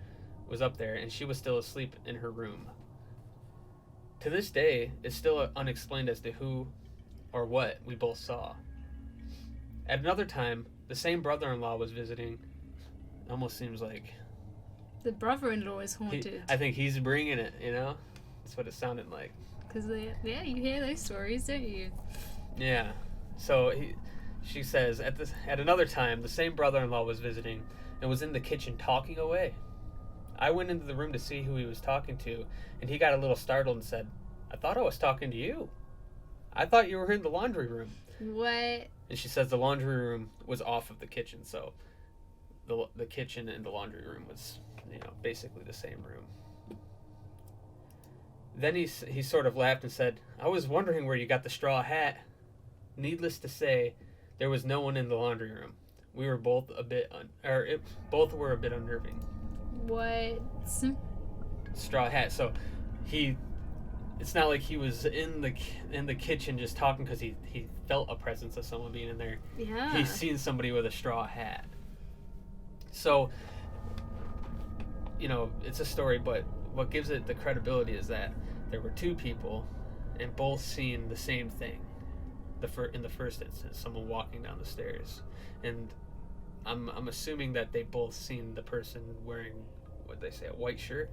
was up there, and she was still asleep in her room. To this day, it's still unexplained as to who or what we both saw. At another time, the same brother-in-law was visiting." It almost seems like The brother-in-law is haunted. I think he's bringing it, you know? That's what it sounded like. Because, yeah, you hear those stories, don't you? Yeah. So she says, at another time, the same brother-in-law was visiting and was in the kitchen talking away. I went into the room to see who he was talking to, and he got a little startled and said, 'I thought I was talking to you. I thought you were in the laundry room.' What? And she says the laundry room was off of the kitchen, so the kitchen and the laundry room was, you know, basically the same room. Then he sort of laughed and said, 'I was wondering where you got the straw hat.' Needless to say, there was no one in the laundry room. We were both a bit both were a bit unnerving. What? Straw hat. So it's not like he was in the kitchen just talking because he felt a presence of someone being in there. Yeah. He's seen somebody with a straw hat. So you know, it's a story, but what gives it the credibility is that there were two people and both seen the same thing. In the first instance, someone walking down the stairs, and I'm assuming that they both seen the person wearing, what they say, a white shirt.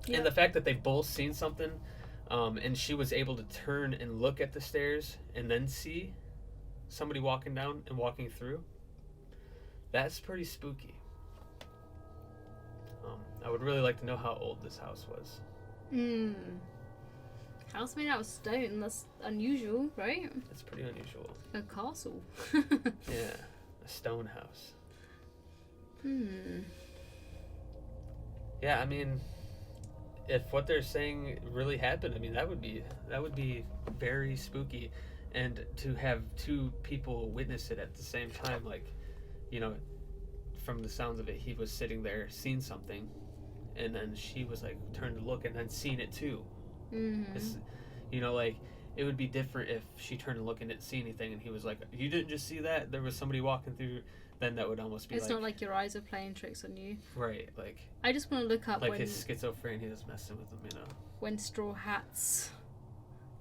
Yeah. And the fact that they both seen something, and she was able to turn and look at the stairs and then see somebody walking down and walking through, that's pretty spooky. I would really like to know how old this house was. House made out of stone. That's unusual, right? It's pretty unusual. A castle. Yeah, a stone house. Yeah, I mean, if what they're saying really happened, I mean, that would be very spooky, and to have two people witness it at the same time, like, you know, from the sounds of it, he was sitting there, seen something, and then she was like turned to look and then seen it too. It's, you know, like, it would be different if she turned to look and didn't see anything, and he was like, "You didn't just see that? There was somebody walking through." Then that would almost be it's like, not like your eyes are playing tricks on you. right, like I just want to look up his schizophrenia is messing with him, you know. when straw hats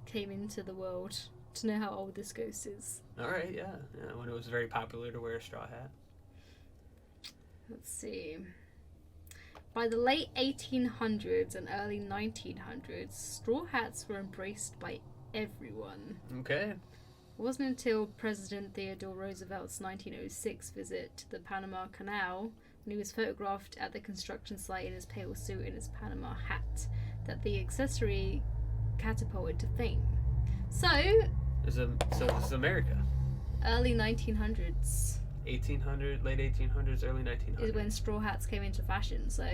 came into the world, to know how old this ghost is. All right, yeah, when it was very popular to wear a straw hat. Let's see. By the late 1800s and early 1900s, straw hats were embraced by everyone. Okay. It wasn't until President Theodore Roosevelt's 1906 visit to the Panama Canal, when he was photographed at the construction site in his pale suit and his Panama hat, that the accessory catapulted to fame. So, So this is America. early 1900s 1800, late 1800s, early 1900s. is when straw hats came into fashion. So,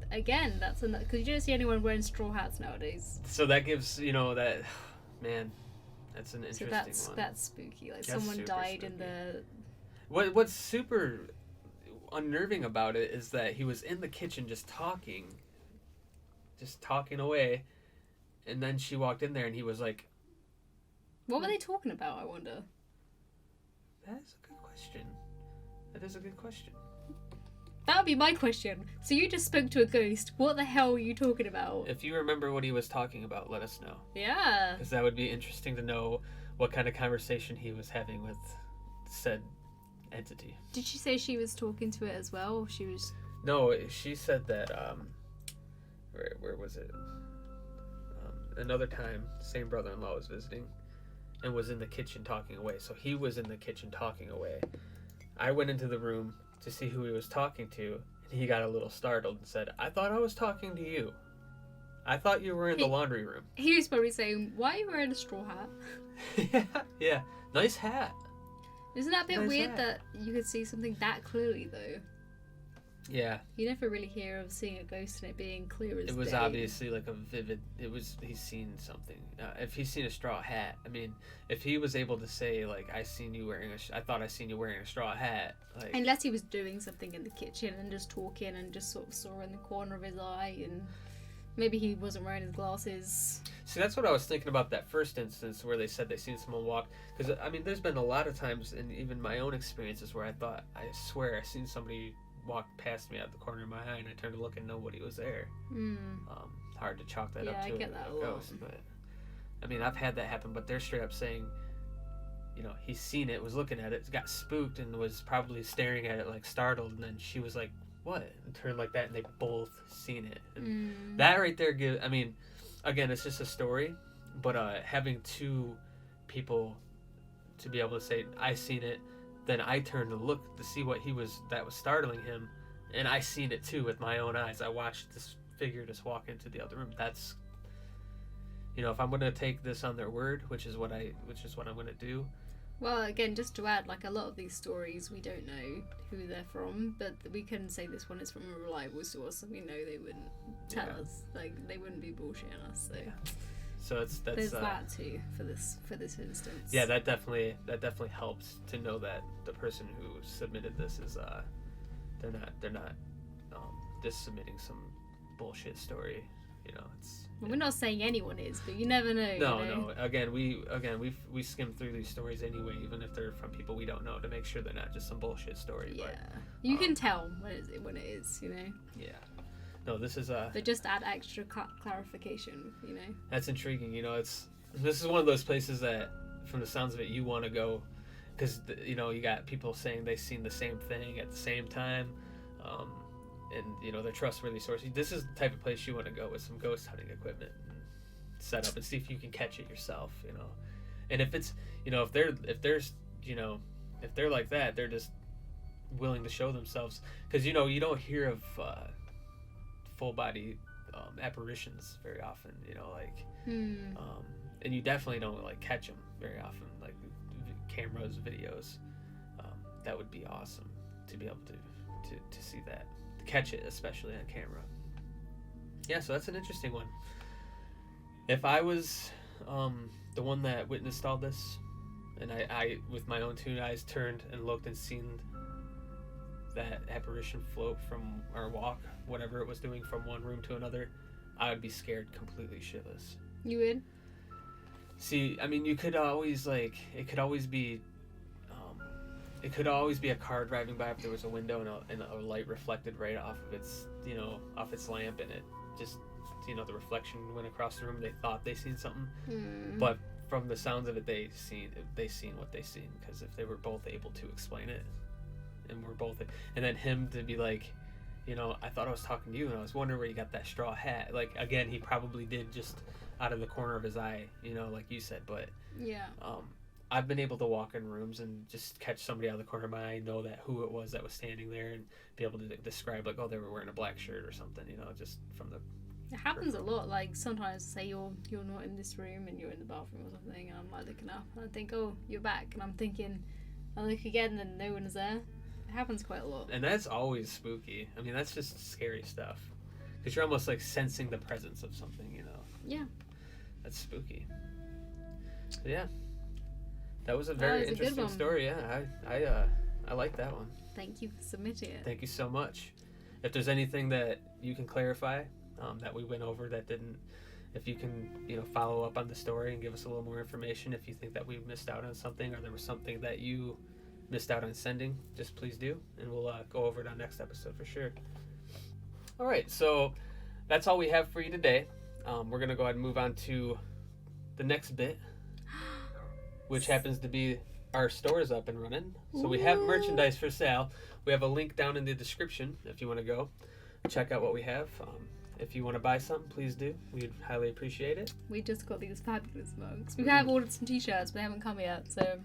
again, that's another, because you don't see anyone wearing straw hats nowadays. So that gives, you know, that, man, that's an interesting one. That's spooky. Like, That's someone super died in spooky. the... What's super unnerving about it is that he was in the kitchen just talking away, and then she walked in there and he was like, What were they talking about, I wonder? "That's a good question. That is a good question." That would be my question. So you just spoke to a ghost. What the hell were you talking about? If you remember what he was talking about, let us know. Yeah. Because that would be interesting to know what kind of conversation he was having with said entity. Did she say she was talking to it as well? Or she was... No, she said that, where was it? Another time, same brother-in-law was visiting and was in the kitchen talking away. So he was in the kitchen talking away. I went into the room to see who he was talking to, and he got a little startled and said, "I thought I was talking to you. I thought you were in the laundry room." He was probably saying, "Why are you wearing a straw hat?" Yeah. Nice hat. Isn't that a bit Nice weird hat. that you could see something that clearly, though? Yeah. You never really hear of seeing a ghost and it being clear as It was day. obviously like a vivid. He's seen something. If he's seen a straw hat, I mean, if he was able to say like, "I seen you wearing I thought I seen you wearing a straw hat," like, Unless he was doing something in the kitchen and just talking and just sort of saw in the corner of his eye, and maybe he wasn't wearing his glasses. see, that's what I was thinking about that first instance where they said they seen someone walk. Because I mean, there's been a lot of times, and even my own experiences, where I swear I seen somebody walk past me out the corner of my eye, and I turned to look and nobody was there. Hard to chalk that Yeah, up I to get that a a lot. ghost, but I mean, I've had that happen. But they're straight up saying, you know, he's seen it, was looking at it, got spooked, and was probably staring at it like startled, and then she was like, "What?" and turned like that, and they both seen it. And that right there I mean, again, it's just a story, but having two people to be able to say, "I seen it," then I turned to look to see what that was startling him, and I seen it too with my own eyes. I watched this figure just walk into the other room. That's, you know, if I'm gonna take this on their word, which is what I'm gonna do. Well, again, just to add, like, a lot of these stories, we don't know who they're from, but we can say this one is from a reliable source, and we know they wouldn't tell us. Like, they wouldn't be bullshitting us. So So that's there's that too for this instance. yeah, that definitely helps to know that the person who submitted this is they're not just submitting some bullshit story. you know, it's. We're not saying anyone is, but you never know. No, you know? no. Again, we skim through these stories anyway, even if they're from people we don't know, to make sure they're not just some bullshit story. Yeah, But, you can tell when it is, you know. yeah. No, this is But just add extra clarification, you know. That's intriguing. You know, this is one of those places that, from the sounds of it, you want to go, because you know you got people saying they've seen the same thing at the same time, and you know they're trustworthy sources. This is the type of place you want to go with some ghost hunting equipment, and set up and see if you can catch it yourself. You know, and if it's, you know, if there's you know, if they're like that, they're just willing to show themselves, because you know you don't hear of full body apparitions very often. You know, like. And you definitely don't like catch them very often, like cameras, videos. That would be awesome to be able to see that, to catch it, especially on camera. Yeah, so that's an interesting one. If I was the one that witnessed all this, and I with my own two eyes turned and looked and seen that apparition float from our walk, whatever it was doing, from one room to another, I would be scared completely shitless. You would? See, I mean, you could always, like, it could always be a car driving by if there was a window and a light reflected right off of its, you know, off its lamp, and it just, you know, the reflection went across the room. They thought they seen something, but from the sounds of it, they seen what they seen, because if they were both able to explain it, and we're both, and then him to be like, you know, I thought I was talking to you, and I was wondering where you got that straw hat. Like, again, he probably did just out of the corner of his eye, you know, like you said, but yeah. I've been able to walk in rooms and just catch somebody out of the corner of my eye, know that who it was that was standing there, and be able to describe, like, oh, they were wearing a black shirt or something, you know, just from the. It happens a lot. Like, sometimes say you're not in this room and you're in the bathroom or something, and I'm like looking up and I think, oh, you're back, and I'm thinking, I look again and no one's there. It happens quite a lot. And that's always spooky. I mean, that's just scary stuff, because you're almost like sensing the presence of something, you know. Yeah. That's spooky. So, yeah, that was a very interesting story. Yeah, I like that one. Thank you for submitting it. Thank you so much. If there's anything that you can clarify that we went over that didn't, if you can, you know, follow up on the story and give us a little more information, if you think that we missed out on something, or there was something that you missed out on sending, just please do, and we'll go over it on next episode for sure. All right, so that's all we have for you today. We're going to go ahead and move on to the next bit, which happens to be our store is up and running. So we have merchandise for sale. We have a link down in the description if you want to go check out what we have. If you want to buy something, please do. We'd highly appreciate it. We just got these fabulous mugs. We have ordered some t-shirts, but they haven't come yet, so...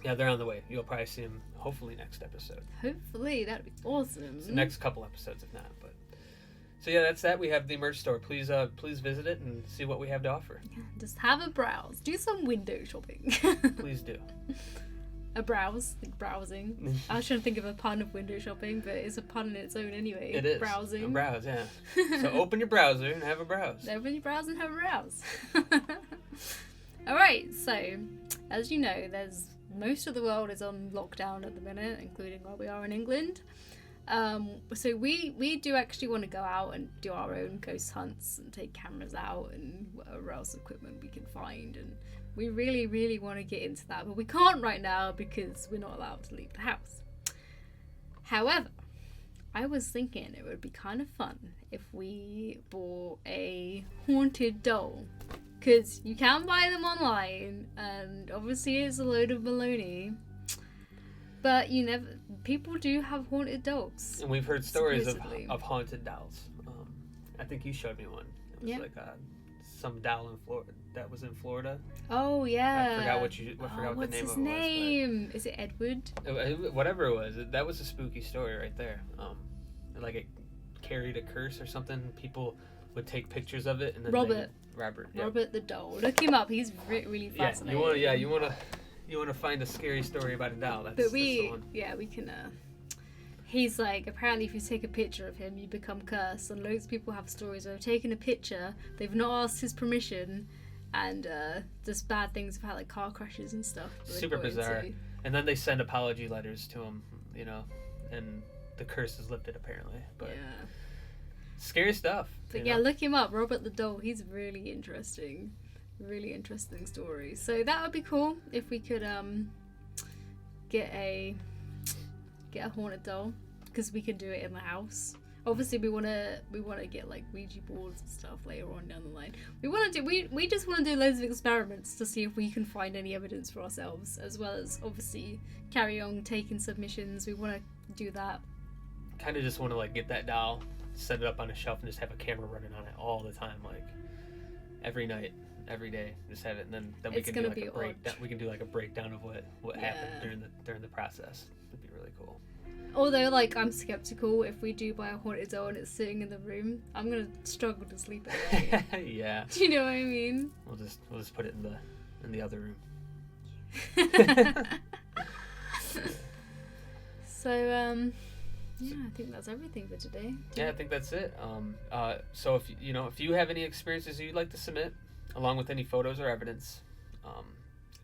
Yeah, they're on the way. You'll probably see them hopefully next episode. Hopefully, that'd be awesome. So next couple episodes, if not. But so yeah, that's that. We have the merch store. Please visit it and see what we have to offer. Yeah, just have a browse. Do some window shopping. Please do. A browse, like browsing. I was trying to think of a pun of window shopping, but it's a pun in its own anyway. It is. Browsing. A browse, yeah. So open your browser and have a browse. Open your browser and have a browse. Alright, so, as you know, most of the world is on lockdown at the minute, including where we are in England. So we do actually want to go out and do our own ghost hunts and take cameras out and whatever else equipment we can find, and we really, really want to get into that, but we can't right now because we're not allowed to leave the house. However, I was thinking it would be kind of fun if we bought a haunted doll, because you can buy them online, and obviously it's a load of baloney, but people do have haunted dolls. And we've heard stories supposedly. of haunted dolls. I think you showed me one. It was like some doll in Florida that was in Florida. Oh yeah. I forgot what the name of what's it his was. name? Is it Edward? Whatever it was, that was a spooky story right there. Like it carried a curse or something. People would take pictures of it, and then Robert. Yeah. Robert the doll. Look him up. He's really fascinating. You want to find a scary story about a doll. That's the one. We can. He's like, apparently if you take a picture of him, you become cursed, and loads of people have stories where they've taken a picture, they've not asked his permission, and just bad things about like car crashes and stuff. Super bizarre. And then they send apology letters to him, you know, and the curse is lifted apparently. But scary stuff. But you yeah, know? look him up, Robert the Doll. He's really interesting story. So that would be cool if we could get a haunted doll, because we can do it in the house. Obviously, we want to get like Ouija boards and stuff later on down the line. We just want to do loads of experiments to see if we can find any evidence for ourselves, as well as obviously carry on taking submissions. We want to do that. Kind of just want to like get that doll, set it up on a shelf, and just have a camera running on it all the time, like every night, every day. Just have it, and then we It's can do gonna like be a breakdown. We can do like a breakdown of what happened during the process. It'd be really cool. Although, like, I'm skeptical if we do buy a haunted doll and it's sitting in the room, I'm gonna struggle to sleep at night. Yeah. Do you know what I mean? We'll just put it in the other room. So, yeah, I think that's everything for today. Yeah, I think that's it. So if you have any experiences you'd like to submit, along with any photos or evidence,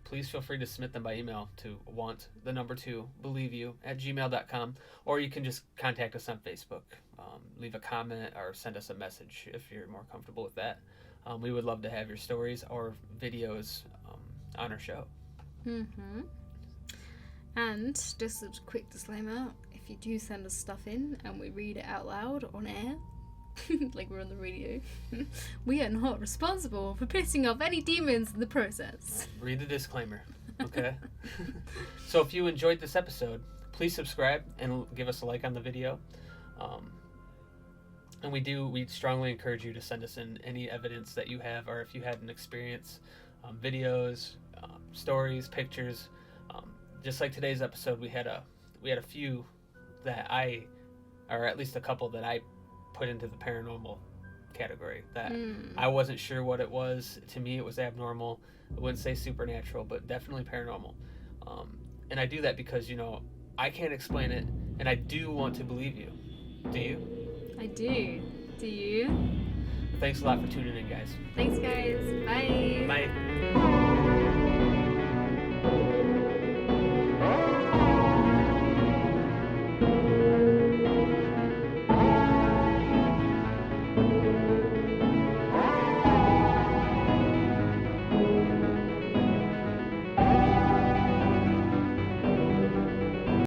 please feel free to submit them by email to want2believeYou@gmail.com, or you can just contact us on Facebook. Leave a comment or send us a message if you're more comfortable with that. We would love to have your stories or videos on our show. And just a quick disclaimer, if you do send us stuff in and we read it out loud on air, like we're on the radio, we are not responsible for pissing off any demons in the process. Read the disclaimer, okay? So if you enjoyed this episode, please subscribe and give us a like on the video. And we strongly encourage you to send us in any evidence that you have, or if you had an experience, videos, stories, pictures. Just like today's episode, we had a few that or at least a couple that I put into the paranormal category that I wasn't sure what it was. To me, it was abnormal. I wouldn't say supernatural, but definitely paranormal. And I do that because, I can't explain it, and I do want to believe you. Do you? I do. Do you? Thanks a lot for tuning in, guys. Thanks, guys. Bye. Bye.